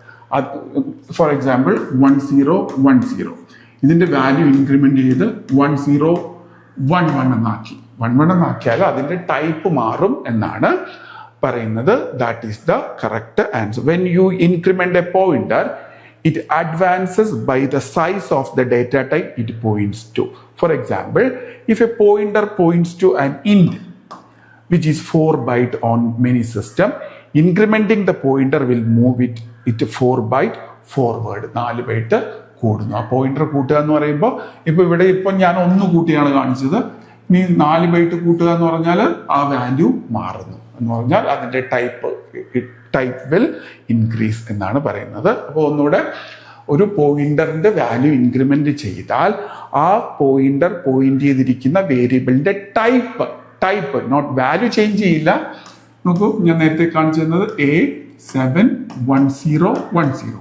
For example 1010 ഇതിന്റെ വാല്യൂ ഇൻക്രിമെന്റ് ചെയ്ത് 1011 എന്നാക്കി. 11 എന്നാക്കിയാൽ അതിന്റെ ടൈപ്പ് മാറും എന്നാണ് പറയുന്നത്. That is the correct answer. When you increment A pointer, it advances by the size of the data type it points to. For example, if a pointer points to an int which is 4 byte on many system, incrementing the pointer will move it 4 byte forward. 4 byte കൂടുന്നു. ആ pointer കൂട്ടുക എന്ന് പറയുമ്പോൾ ഇപ്പൊ ഞാൻ 1 കൂട്ടിയാണ് കാണിച്ചത്. ഇനി 4 byte കൂട്ടുക എന്ന് പറഞ്ഞാൽ ആ വാല്യൂ മാറുന്നു എന്ന് പറഞ്ഞാൽ അതിന്റെ ടൈപ്പ് വിൽ ഇൻക്രീസ് എന്നാണ് പറയുന്നത്. അപ്പോൾ ഒന്നുകൂടെ, ഒരു പോയിന്ററിന്റെ വാല്യൂ ഇൻക്രിമെന്റ് ചെയ്താൽ ആ പോയിന്റർ പോയിന്റ് ചെയ്തിരിക്കുന്ന വേരിയബിളിന്റെ ടൈപ്പ് നോട്ട് വാല്യൂ ചേഞ്ച് ചെയ്യില്ല. നോക്കൂ, ഞാൻ നേരത്തെ കാണിച്ചു തന്നത് A71010.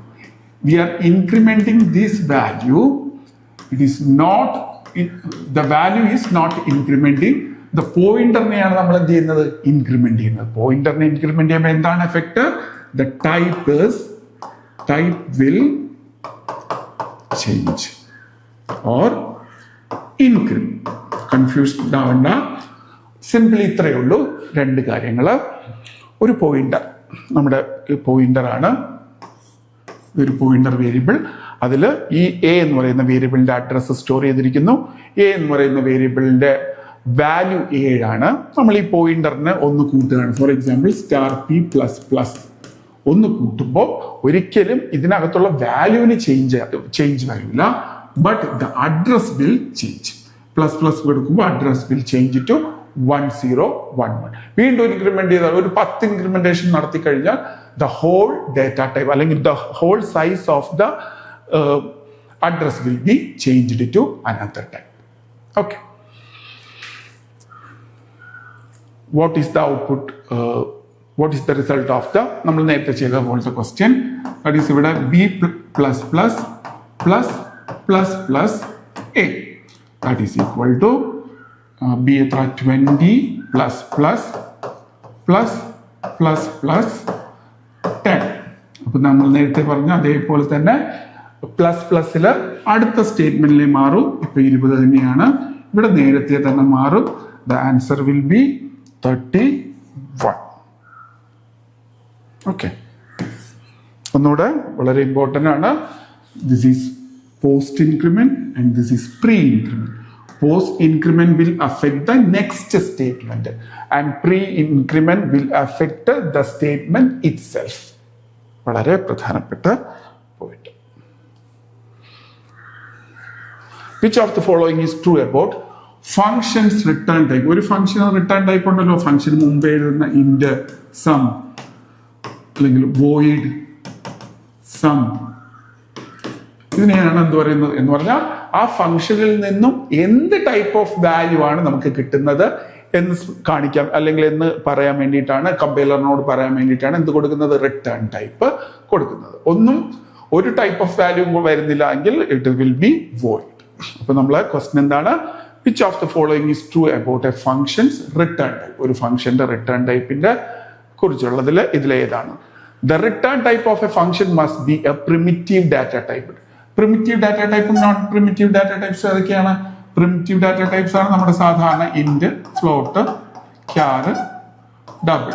We are incrementing this value. It is not, the value is not incrementing the പോയിന്ററിനെയാണ് നമ്മൾ എന്ത് ചെയ്യുന്നത്, ഇൻക്രിമെന്റ് ചെയ്യുന്നത്. പോയിന്ററിനെ ഇൻക്രിമെന്റ് ചെയ്യുമ്പോൾ എന്താണ് effect? The type will change or increment. Confused ആവണ്ട. സിംപിളി ഇത്രയേ ഉള്ളൂ. 2 കാര്യങ്ങൾ. ഒരു പോയിന്റർ, നമ്മുടെ പോയിന്ററാണ്, ഒരു പോയിന്റർ വേരിയബിൾ. അതിൽ ഈ എ എന്ന് പറയുന്ന വേരിയബിളിന്റെ അഡ്രസ്സ് സ്റ്റോർ ചെയ്തിരിക്കുന്നു. എ എന്ന് പറയുന്ന വേരിയബിളിന്റെ വാല്യൂ 7 ആണ്. നമ്മൾ ഈ പോയിന്ററിന് 1 കൂട്ടുകയാണ്. ഫോർ എക്സാമ്പിൾ *p++ 1 കൂട്ടുമ്പോൾ ഒരിക്കലും ഇതിനകത്തുള്ള വാല്യൂവിന് ചേഞ്ച് വരില്ല. But the address will change. ++ കൊടുക്കുമ്പോൾ അഡ്രസ് വിൽ ചേഞ്ച് ടു 1011. വീണ്ടും ഇൻക്രിമെന്റ് ചെയ്താൽ ഒരു 10 ഇൻക്രിമെന്റേഷൻ നടത്തി കഴിഞ്ഞാൽ ദ ഹോൾ ഡേറ്റ ടൈപ്പ് അല്ലെങ്കിൽ the whole size of the address will be changed to another type. Okay. What is the output? What is the result of the നമ്മൾ നേരത്തെ ചെയ്ത പോലത്തെ ക്വസ്റ്റ്യൻ? ദാറ്റ് ഈസ് ഇവിടെ B+++++A. That is equal to B എത്ര 20 +++++10. അപ്പൊ നമ്മൾ നേരത്തെ പറഞ്ഞ അതേപോലെ തന്നെ ++ല് അടുത്ത സ്റ്റേറ്റ്മെന്റിലെ മാറും. ഇപ്പൊ 20 തന്നെയാണ്. ഇവിടെ നേരത്തെ തന്നെ മാറും. The answer will be 31. Okay. ഒന്നുകൂടെ വളരെ ഇമ്പോർട്ടൻ്റ് ആണ്. This is post increment and this is pre increment. Post increment will affect the next statement and pre increment will affect the statement it self. വളരെ പ്രധാനപ്പെട്ട point. Which of the following is true about functions return type. ഒരു function return type ഉണ്ടല്ലോ, ഫംഗ്ഷന് മുമ്പ് എഴുതുന്ന int some അല്ലെങ്കിൽ void some, ഇതിനെയാണ് എന്ത് പറയുന്നത് എന്ന് പറഞ്ഞാൽ ആ ഫംഗ്ഷനിൽ നിന്നും എന്ത് ടൈപ്പ് ഓഫ് വാല്യൂ ആണ് നമുക്ക് കിട്ടുന്നത് എന്ന് കാണിക്കാം, അല്ലെങ്കിൽ എന്ന് പറയാൻ വേണ്ടിയിട്ടാണ്, കമ്പൈലറിനോട് പറയാൻ വേണ്ടിയിട്ടാണ് എന്ത് കൊടുക്കുന്നത്, റിട്ടേൺ ടൈപ്പ് കൊടുക്കുന്നത്. ഒന്നും ഒരു ടൈപ്പ് ഓഫ് വാല്യൂ വരുന്നില്ല എങ്കിൽ ഇറ്റ് വിൽ ബി വോയിഡ്. അപ്പൊ നമ്മളെ ക്വസ്റ്റ്യൻ എന്താണ്, which of the following is true about A functions return type. ഒരു ഫംഗ്ഷന്റെ റിട്ടേൺ ടൈപ്പിന്റെ കുറിച്ചുള്ളതിൽ ഇതിലേതാണ്? The return type of a function must be a primitive data type. Primitive data type ഉം non primitive data types ഏതൊക്കെയാണ്? Primitive data types ആണ് നമ്മുടെ സാധാരണ int, float, ക്യാർ, double.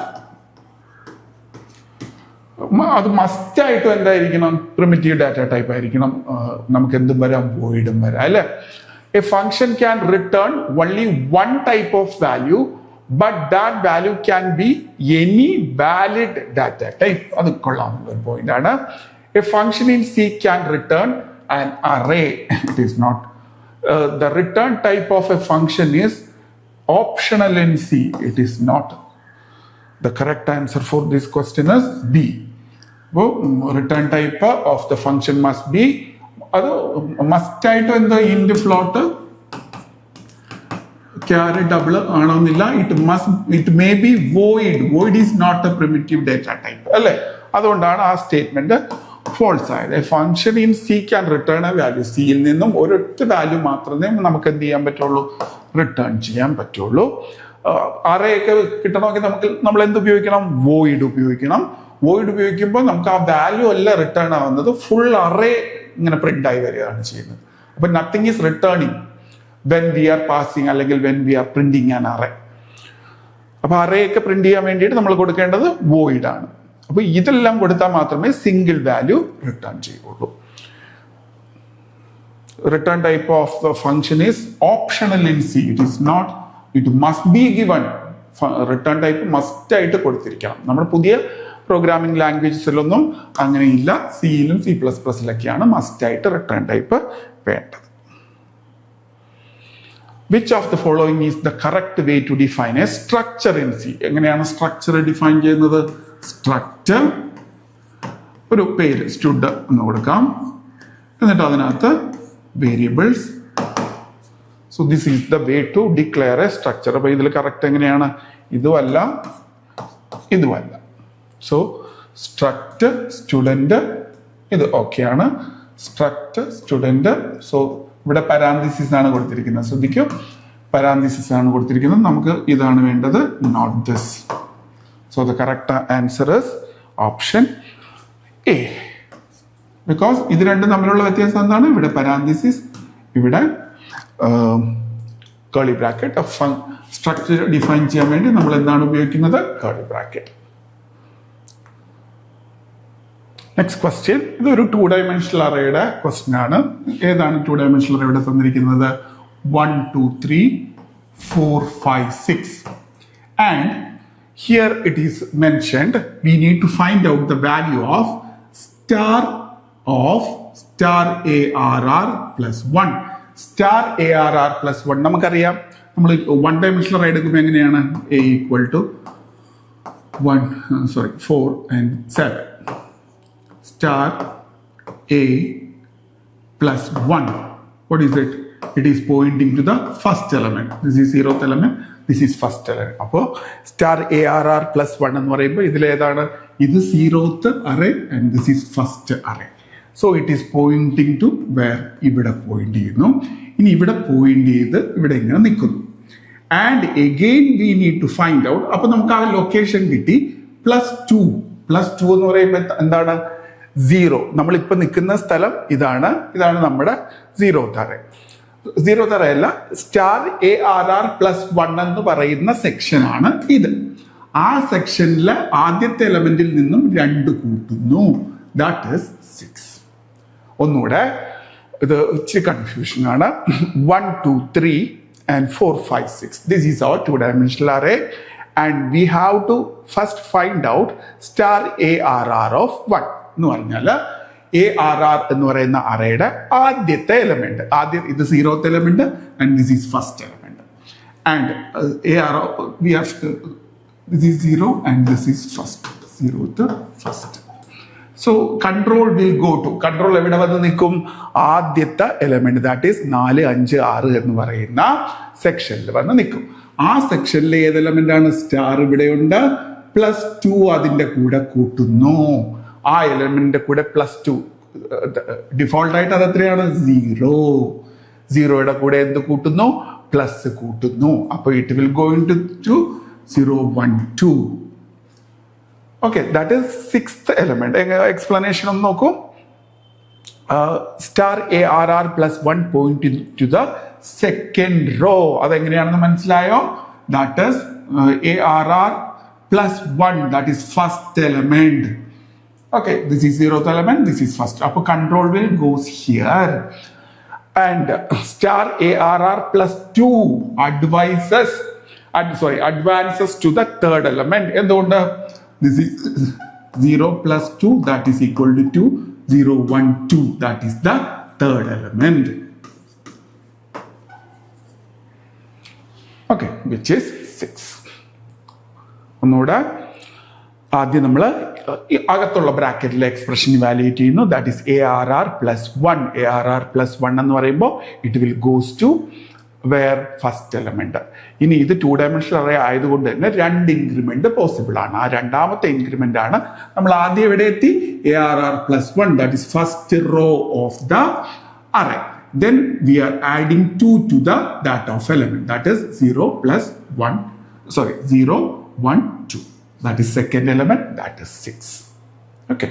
അത് must ആയിട്ടും എന്തായിരിക്കണം, പ്രിമിറ്റീവ് ഡാറ്റ ടൈപ്പ് ആയിരിക്കണം. നമുക്ക് എന്തും വരാം, വോയിഡും വരാം അല്ലെ. A function can return only one type of value, but that value can be any valid data type. അത് കൊള്ളാവുന്ന ഒരു പോയിന്റ് ആണ്. A function in C can return an array. It is not. The return type of a function is optional in C. It is not. The correct answer for this question is B. Return type of the function must be, അത് must ആയിട്ട് എന്താ, int, float, char, double ആണോന്നില്ല. It may be void. Void is not a primitive data type അല്ലെ. അതുകൊണ്ടാണ് ആ statement false ആയത്. A function in C can return a value. സിയിൽ നിന്നും ഒരൊറ്റ വാല്യൂ മാത്രമേ നമുക്ക് എന്ത് ചെയ്യാൻ പറ്റുള്ളൂ, റിട്ടേൺ ചെയ്യാൻ പറ്റുള്ളൂ. അറേ ഒക്കെ കിട്ടണമെങ്കിൽ നമ്മൾ എന്ത് ഉപയോഗിക്കണം, വോയിഡ് ഉപയോഗിക്കണം. വോയിഡ് ഉപയോഗിക്കുമ്പോൾ നമുക്ക് ആ വാല്യൂ അല്ല റിട്ടേൺ ആവുന്നത്, ഫുൾ അറേ ഇങ്ങനെ പ്രിന്റ് ആയി വരികയാണ് ചെയ്യുന്നത്. അപ്പൊ nothing is returning when we are passing അല്ലെങ്കിൽ when we are printing an array. അപ്പൊ അറേ ഒക്കെ പ്രിന്റ് ചെയ്യാൻ വേണ്ടിയിട്ട് നമ്മൾ കൊടുക്കേണ്ടത് വോയിഡ് ആണ്. അപ്പൊ ഇതെല്ലാം കൊടുത്താൽ മാത്രമേ സിംഗിൾ വാല്യൂ റിട്ടേൺ ചെയ്യുള്ളൂ. Return type of the function is optional in C. It must be given. Return type must ആയിട്ട് കൊടുത്തിരിക്കണം. നമ്മുടെ പുതിയ പ്രോഗ്രാമിംഗ് ലാംഗ്വേജസിലൊന്നും അങ്ങനെയില്ല. സിയിലും C++ലൊക്കെയാണ് മസ്റ്റ് ആയിട്ട് റിട്ടേൺ ടൈപ്പ് വേണ്ടത്. Which of the following is the correct way to define a structure in C? എങ്ങനെയാണ് structure define ചെയ്യുന്നത്? Structure, ഒരു പേര് സ്റ്റുഡ് എന്ന് കൊടുക്കാം, എന്നിട്ട് അതിനകത്ത് variables. So this is the way to declare a structure. അപ്പൊ ഇതിൽ കറക്റ്റ് എങ്ങനെയാണ്, ഇതുമല്ല ഇതുമല്ല. സോ സ്ട്രക്ട് സ്റ്റുഡന്റ്, ഇത് ഓക്കെയാണ്. Struct student. സോ ഇവിടെ പാരാന്തസിസ് ആണ് കൊടുത്തിരിക്കുന്നത്. ശ്രദ്ധിക്കൂ, പാരാന്തസിസ് ആണ് കൊടുത്തിരിക്കുന്നത്. നമുക്ക് ഇതാണ് വേണ്ടത്, not this. So the correct answer is option A. Because ഇത് രണ്ടും തമ്മിലുള്ള വ്യത്യാസം എന്താണ്? ഇവിടെ പാരാന്തസിസ്, ഇവിടെ കേളി ബ്രാക്കറ്റ്. സ്ട്രക്ചർ ഡിഫൈൻ ചെയ്യാൻ വേണ്ടി നമ്മൾ എന്താണ് ഉപയോഗിക്കുന്നത്? കേളി ബ്രാക്കറ്റ്. നെക്സ്റ്റ് ക്വസ്റ്റ്യൻ, ഇതൊരു 2 dimensional അറേയുടെ ക്വസ്റ്റ്യൻ ആണ്. ഏതാണ് 2 dimensional അറേ ഇവിടെ തന്നിരിക്കുന്നത്? 1 2 3 4 5 6. And here it is mentioned we need to find out the value of star ARR plus 1. Star ARR plus 1 നമുക്കറിയാം. നമ്മൾ 1 dimensional അറേ എടുക്കുമ്പോൾ എങ്ങനെയാണ്? A equal to 4 and 7. Star A plus 1. What is it? It is pointing to the first element. This is 0th element. This is first element. അപ്പോൾ star ARR plus 1 എന്ന് പറയുമ്പോൾ ഇതിലേതാണ്? ഇത് 0th array and this is first array. So it is pointing to where? ഇവിടെ point ചെയ്യുന്നു. ഇനി ഇവിടെ point ചെയ്ത് ഇവിടെ ഇങ്ങനെ നിൽക്കുന്നു. And again we need to find out. അപ്പൊ നമുക്ക് ആ ലൊക്കേഷൻ കിട്ടി. +2 എന്ന് പറയുമ്പോൾ എന്താണ്? 0. നമ്മളിപ്പോ നിൽക്കുന്ന സ്ഥലം ഇതാണ്. ഇതാണ് നമ്മുടെ 0th array. 0th array അല്ല, സ്റ്റാർ ARR plus 1 എന്ന് പറയുന്ന സെക്ഷൻ ആണ് ഇത്. ആ സെക്ഷനിലെ ആദ്യത്തെ എലമെന്റിൽ നിന്നും 2 കൂട്ടുന്നു. That is 6. ഒന്നുകൂടെ, ഇത് ഇച്ചിരി കൺഫ്യൂഷൻ ആണ്. 1 2 3 and 4 5 6. This is our 2 dimensional array. And we have to first find out star ARR of 1. എന്ന് പറഞ്ഞാൽ ARR എന്ന് പറയുന്ന അറേയുടെ ആദ്യത്തെ എലമെന്റ്. ഇത് 0th element and this is first element. and we have this is 0 and this is first 0th first. So control will go to control എവിടെ വന്ന് നിൽക്കും? ആദ്യത്തെ എലമെന്റ്, ദാറ്റ് ഈസ് 4, 5, 6 എന്ന് പറയുന്ന സെക്ഷനിൽ വന്ന് നിൽക്കും. ആ സെക്ഷനിൽ ഏത് എലമെന്റ് ആണ്? സ്റ്റാർ ഇവിടെയുണ്ട്, +2 അതിന്റെ കൂടെ കൂട്ടുന്നു. ആ എലമെന്റിന്റെ കൂടെ +2 ഡിഫോൾട്ട് ആയിട്ട് അത് എത്രയാണ്? 0. 0യുടെ കൂടെ എന്ത് കൂട്ടുന്നു? പ്ലസ് കൂട്ടുന്നു. അപ്പോൾ it will go into 0, 1, 2. Okay, that is 6th element. Explanation ഒന്ന് നോക്കൂ. Star ARR +1 point to the second row. അതെങ്ങനെയാണെന്ന് മനസ്സിലായോ? That is ARR +1, that is first element. Okay, this is 0th element, this is first. Appo control will goes here. And star ARR +2 advances to the third element. എന്തുകൊണ്ട്? This is 0 + 2, that is equal to 2. 0, 1, 2, that is the third element. Okay, which is 6. ഒന്നുകൂടെ ആദ്യം നമ്മൾ അകത്തുള്ള ബ്രാക്കറ്റിലെ expression evaluate ചെയ്യുന്നു. That is ARR +1. ARR +1 എന്ന് പറയുമ്പോൾ it will goes to where first element. ഇനി ഇത് 2 ഡയമെൻഷണൽ അറേ ആയതുകൊണ്ട് തന്നെ 2 ഇൻക്രിമെന്റ് പോസിബിൾ ആണ്. ആ രണ്ടാമത്തെ ഇൻക്രിമെന്റ് ആണ് നമ്മൾ ആദ്യം എവിടെ എത്തി? ARR +1, that is first row of the array. Then we are adding 2 to the data of element, that is 0, 1, 2. That is second element, that is 6. Okay.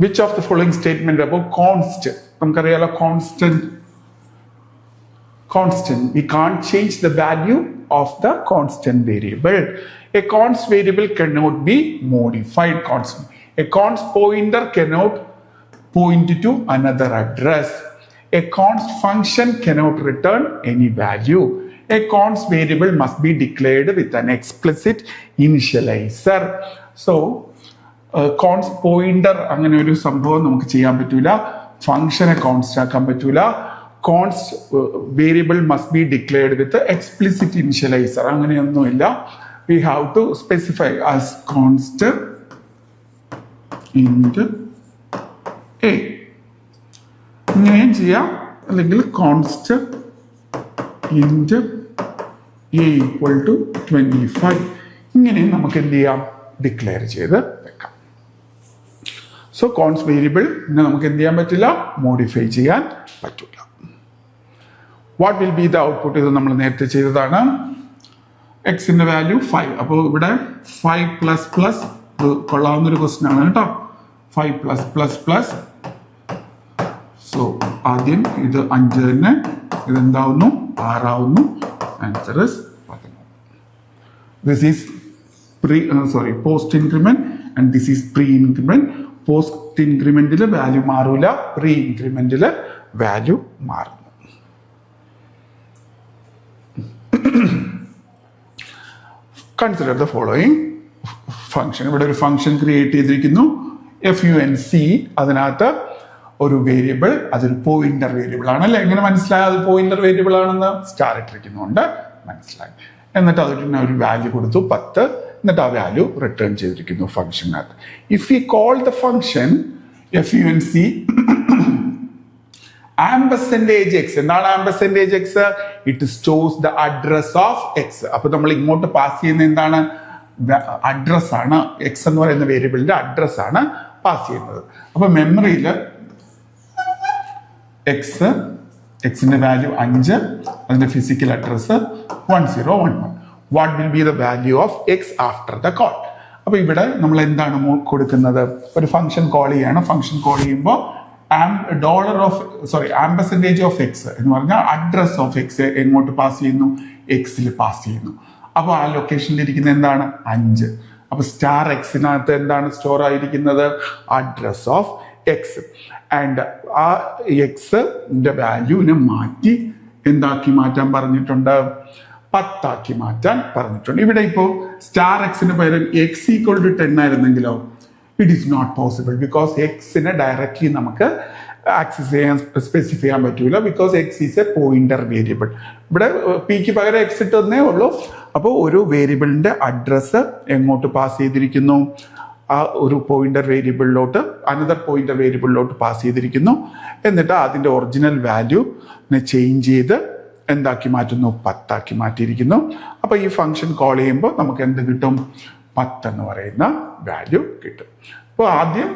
Which of the following statement about constant? Namukariya constant. We can't change the value of the constant variable. A const variable cannot be modified. Constant. A const pointer cannot point to another address. A const function cannot return any value. A const variable must be declared with an explicit initializer. So, const pointer അങ്ങനെ ഒരു സംഭവം നമുക്ക് ചെയ്യാൻ പറ്റൂല. ഫംഗ്ഷനെ const ആക്കാൻ പറ്റൂല. Const variable must be declared with explicit initializer. അങ്ങനെയൊന്നുമില്ല. We have to specify as const int a. ഇങ്ങനെയും ചെയ്യാം, അല്ലെങ്കിൽ കോൺസ്റ്റ് ഇൻറ്റ് A = 25. ഇങ്ങനെ നമുക്ക് എന്ത് ചെയ്യാം? ഡിക്ലെയർ ചെയ്ത് വെക്കാം. സോ കോൺസ്റ്റ് വേരിയബിൾ നമുക്ക് എന്ത് ചെയ്യാൻ പറ്റില്ല? മോഡിഫൈ ചെയ്യാൻ പറ്റില്ല. What will be the output? ഇത് നമ്മൾ നേരത്തെ ചെയ്തതാണ്. എക്സിന്റെ വാല്യൂ 5. അപ്പോൾ ഇവിടെ 5++, കൊള്ളാവുന്നൊരു ക്വസ്റ്റ്യൻ ആണ് കേട്ടോ. 5+++. സോ ആദ്യം ഇത് 5 തന്നെ, ഇതെന്താവുന്നു? 6 ആവുന്നു. Answer is 11. This is post increment and this is pre increment. Post increment value മാറൂല, pre increment value മാറുന്നു. Consider the following function. ഇവിടെ ഒരു ഫംഗ്ഷൻ ക്രിയേറ്റ് ചെയ്തിരിക്കുന്നു. FUNC. അതിനകത്ത് ഒരു വേരിയബിൾ, അതൊരു പോയിന്റർ വേരിയബിൾ ആണ് അല്ലെ? എങ്ങനെ മനസ്സിലായി അത് പോയിന്റർ വേരിയബിൾ ആണെന്ന്? സ്റ്റാർ ഇട്ടിരിക്കുന്നുണ്ട്, മനസ്സിലായി. എന്നിട്ട് അതിന് ഒരു വാല്യൂ കൊടുത്തു 10. എന്നിട്ട് ആ വാല്യൂ റിട്ടേൺ ചെയ്തിരിക്കുന്നു ഫംഗ്ഷനകത്ത്. If you call the function FUNC %x. എന്താണ് %x? It stores the address of x. അപ്പൊ നമ്മൾ ഇങ്ങോട്ട് പാസ് ചെയ്യുന്ന എന്താണ്? അഡ്രസ് ആണ്. എക്സ് എന്ന് പറയുന്ന വേരിയബിളിന്റെ അഡ്രസ് ആണ് പാസ് ചെയ്യുന്നത്. അപ്പൊ മെമ്മറിയിൽ എക്സിന്റെ വാല്യൂ 5, അതിന്റെ physical address 1011. What will be the value of X after the call? അപ്പൊ ഇവിടെ നമ്മൾ എന്താണ് കൊടുക്കുന്നത്? ഒരു ഫംഗ്ഷൻ കോൾ ചെയ്യാണ്. ഫംഗ്ഷൻ കോൾ ചെയ്യുമ്പോൾ ആംപർസെന്റേജ് ഓഫ് എക്സ് എന്ന് പറഞ്ഞാൽ അഡ്രസ് ഓഫ് എക്സ് എങ്ങോട്ട് പാസ് ചെയ്യുന്നു? എക്സിൽ പാസ് ചെയ്യുന്നു. അപ്പൊ ആ ലൊക്കേഷനിൽ ഇരിക്കുന്ന എന്താണ്? 5. അപ്പൊ സ്റ്റാർ എക്സിനകത്ത് എന്താണ് സ്റ്റോർ ആയിരിക്കുന്നത്? Address of X. ആൻഡ് ആ എക്സിന്റെ വാല്യൂവിനെ മാറ്റി എന്താക്കി മാറ്റാൻ പറഞ്ഞിട്ടുണ്ട്? 10 ആക്കി മാറ്റാൻ പറഞ്ഞിട്ടുണ്ട്. ഇവിടെ ഇപ്പോ സ്റ്റാർ എക്സിന് പകരം x = 10 ആയിരുന്നെങ്കിലോ? It is not possible, because എക്സിനെ ഡയറക്ട്ലി നമുക്ക് ആക്സസ് ചെയ്യാൻ സ്പെസിഫൈ ചെയ്യാൻ പറ്റൂല, because x is a pointer variable. ഇവിടെ പിക്ക് പകരം എക്സ് ഇട്ടതന്നേ ഉള്ളൂ. അപ്പോൾ ഒരു വേരിയബിളിന്റെ അഡ്രസ്സ് എങ്ങോട്ട് പാസ് ചെയ്തിരിക്കുന്നു? ആ ഒരു പോയിന്റർ വേരിയബിളിലോട്ട് അനദർ പോയിന്റർ വേരിയബിളിലോട്ട് പാസ് ചെയ്തിരിക്കുന്നു. എന്നിട്ട് അതിൻ്റെ ഒറിജിനൽ വാല്യൂ ചേഞ്ച് ചെയ്ത് എന്താക്കി മാറ്റുന്നു? 10 ആക്കി മാറ്റിയിരിക്കുന്നു. അപ്പോൾ ഈ ഫംഗ്ഷൻ കോൾ ചെയ്യുമ്പോൾ നമുക്ക് എന്ത് കിട്ടും? 10 എന്ന് പറയുന്ന വാല്യൂ കിട്ടും. അപ്പോൾ ആദ്യം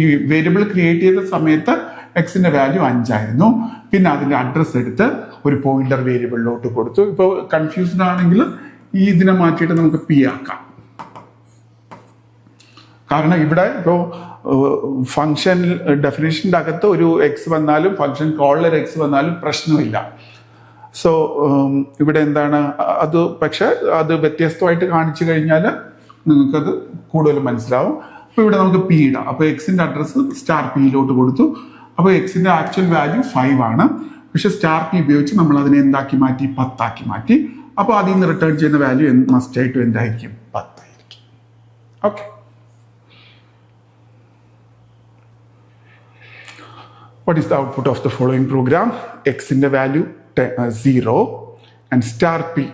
ഈ വേരിയബിൾ ക്രിയേറ്റ് ചെയ്ത സമയത്ത് എക്സിന്റെ വാല്യൂ 5 ആയിരുന്നു. പിന്നെ അതിന്റെ അഡ്രസ്സ് എടുത്ത് ഒരു പോയിന്റർ വേരിയബിളിലോട്ട് കൊടുത്തു. ഇപ്പോൾ കൺഫ്യൂസ്ഡ് ആണെങ്കിൽ ഈ ഇതിനെ മാറ്റിയിട്ട് നമുക്ക് പി ആക്കാം. കാരണം ഇവിടെ ഇപ്പോൾ ഫംഗ്ഷൻ ഡെഫിനേഷൻ്റെ അകത്ത് ഒരു എക്സ് വന്നാലും ഫംഗ്ഷൻ കോളിൽ എക്സ് വന്നാലും പ്രശ്നമില്ല. സോ ഇവിടെ എന്താണ് അത്, പക്ഷെ അത് വ്യത്യസ്തമായിട്ട് കാണിച്ചു കഴിഞ്ഞാൽ നിങ്ങൾക്കത് കൂടുതൽ മനസ്സിലാവും. അപ്പോൾ ഇവിടെ നമുക്ക് പി ഇടാം. അപ്പോൾ എക്സിന്റെ അഡ്രസ്സ് സ്റ്റാർ പിയിലോട്ട് കൊടുത്തു. അപ്പോൾ എക്സിന്റെ ആക്ച്വൽ വാല്യൂ 5 ആണ്. പക്ഷെ സ്റ്റാർ പി ഉപയോഗിച്ച് നമ്മൾ അതിനെ എന്താക്കി മാറ്റി? 10 ആക്കി മാറ്റി. അപ്പോൾ അതിൽ നിന്ന് റിട്ടേൺ ചെയ്യുന്ന വാല്യൂ മസ്റ്റ് ആയിട്ടും എന്തായിരിക്കും? 10 ആയിരിക്കും. Okay. What is the output of the following program? X in the value 0 and star p.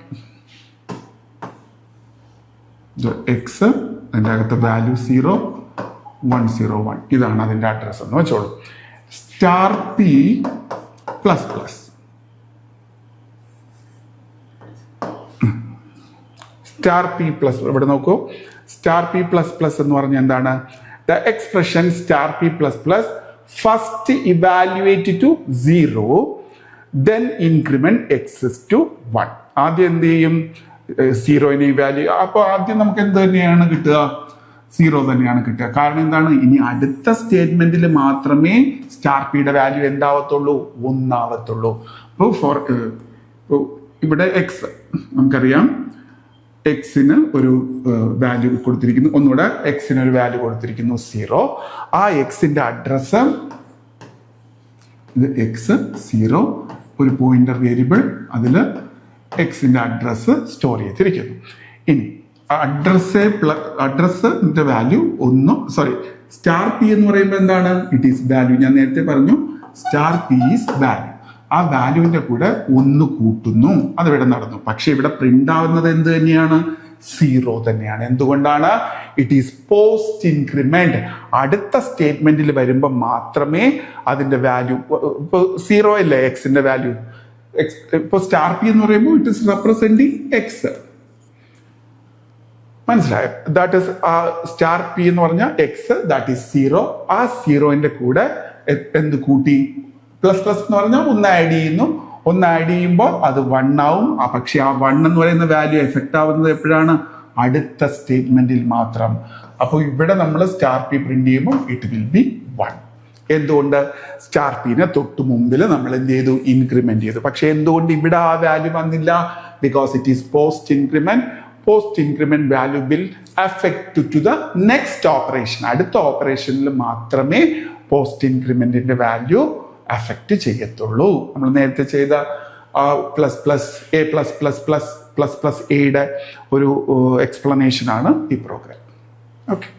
The x and the value 0 1 0 1. ഇതാണ് അതിന്റെ അഡ്രസ് എന്ന് വെച്ചോളൂ. Star p plus plus star p plus, ഇവിടെ നോക്കൂ, star p plus plus എന്ന് പറഞ്ഞാൽ എന്താണ്? The expression star p plus plus first evaluate to 0 then increment x to 1. ആദ്യം എന്ത് ചെയ്യും? 0നെ ഇവാല്യൂ. അപ്പോൾ ആദ്യം നമുക്ക് എന്ത് തന്നെയാണ് കിട്ടുക? 0 തന്നെയാണ് കിട്ടുക. കാരണം എന്താണ്? ഇനി അടുത്ത സ്റ്റേറ്റ്മെന്റിൽ മാത്രമേ സ്റ്റാർ പിയുടെ വാല്യൂ എന്താവത്തുള്ളൂ? 1 ആവത്തുള്ളൂ. അപ്പോൾ ഇവിടെ എക്സ് നമുക്കറിയാം, എക്സിന് ഒരു വാല്യൂ കൊടുത്തിരിക്കുന്നു. ഒന്നുകൂടെ എക്സിന് ഒരു വാല്യൂ കൊടുത്തിരിക്കുന്നു 0. ആ എക്സിന്റെ അഡ്രസ് ഇത് എക്സ് 0, ഒരു പോയിന്റർ വേരിയബിൾ, അതിൽ എക്സിന്റെ അഡ്രസ് സ്റ്റോർ ചെയ്തിരിക്കുന്നു. ഇനി അഡ്രസ്സിന്റെ വാല്യൂ 1, സോറി, സ്റ്റാർ പി എന്ന് പറയുമ്പോൾ എന്താണ്? It is value. ഞാൻ നേരത്തെ പറഞ്ഞു സ്റ്റാർ പി ഈസ് വാല്യൂ. ആ വാല്യൂവിന്റെ കൂടെ 1 കൂട്ടുന്നു. അതിവിടെ നടന്നു. പക്ഷെ ഇവിടെ പ്രിന്റ് ആവുന്നത് എന്ത് തന്നെയാണ്? 0 തന്നെയാണ്. എന്തുകൊണ്ടാണ്? It is post increment. അടുത്ത സ്റ്റേറ്റ്മെന്റിൽ വരുമ്പോൾ മാത്രമേ അതിന്റെ വാല്യൂ, ഇപ്പൊ 0 അല്ലേ എക്സിന്റെ വാല്യൂ. ഇപ്പൊ സ്റ്റാർ പി എന്ന് പറയുമ്പോൾ ഇറ്റ് ഈസ് റെപ്രസെന്റിങ് എക്സ്. മനസ്സിലായോ? ദാറ്റ് ഈസ് സ്റ്റാർ പി എന്ന് പറഞ്ഞാൽ എക്സ്, ദാറ്റ് ഈസ് 0. ആ 0ന്റെ കൂടെ എന്ത് കൂട്ടി? പ്ലസ് പ്ലസ് എന്ന് പറഞ്ഞാൽ 1 ആഡ് ചെയ്യുന്നു. 1 ആഡ് ചെയ്യുമ്പോൾ അത് 1 ആവും. പക്ഷെ ആ 1 എന്ന് പറയുന്ന വാല്യൂ എഫക്റ്റ് ആവുന്നത് എപ്പോഴാണ്? അടുത്ത സ്റ്റേറ്റ്മെന്റിൽ മാത്രം. അപ്പോൾ ഇവിടെ നമ്മൾ സ്റ്റാർ പി പ്രിന്റ് ചെയ്യുമ്പോൾ ഇറ്റ് വിൽ ബി 1. എന്തുകൊണ്ട്? സ്റ്റാർ പിനെ തൊട്ട് മുമ്പിൽ നമ്മൾ എന്ത് ചെയ്തു? ഇൻക്രിമെന്റ് ചെയ്തു. പക്ഷെ എന്തുകൊണ്ട് ഇവിടെ ആ വാല്യൂ വന്നില്ല? Because it is post increment. Post increment value will affect to the next operation. അടുത്ത ഓപ്പറേഷനിൽ മാത്രമേ പോസ്റ്റ് ഇൻക്രിമെന്റിന്റെ വാല്യൂ അഫക്റ്റ് ചെയ്യത്തുള്ളൂ. നമ്മൾ നേരത്തെ ചെയ്ത plus plus A plus plus plus plus plus എയുടെ ഒരു എക്സ്പ്ലനേഷൻ ആണ് ഈ പ്രോഗ്രാം. ഓക്കെ.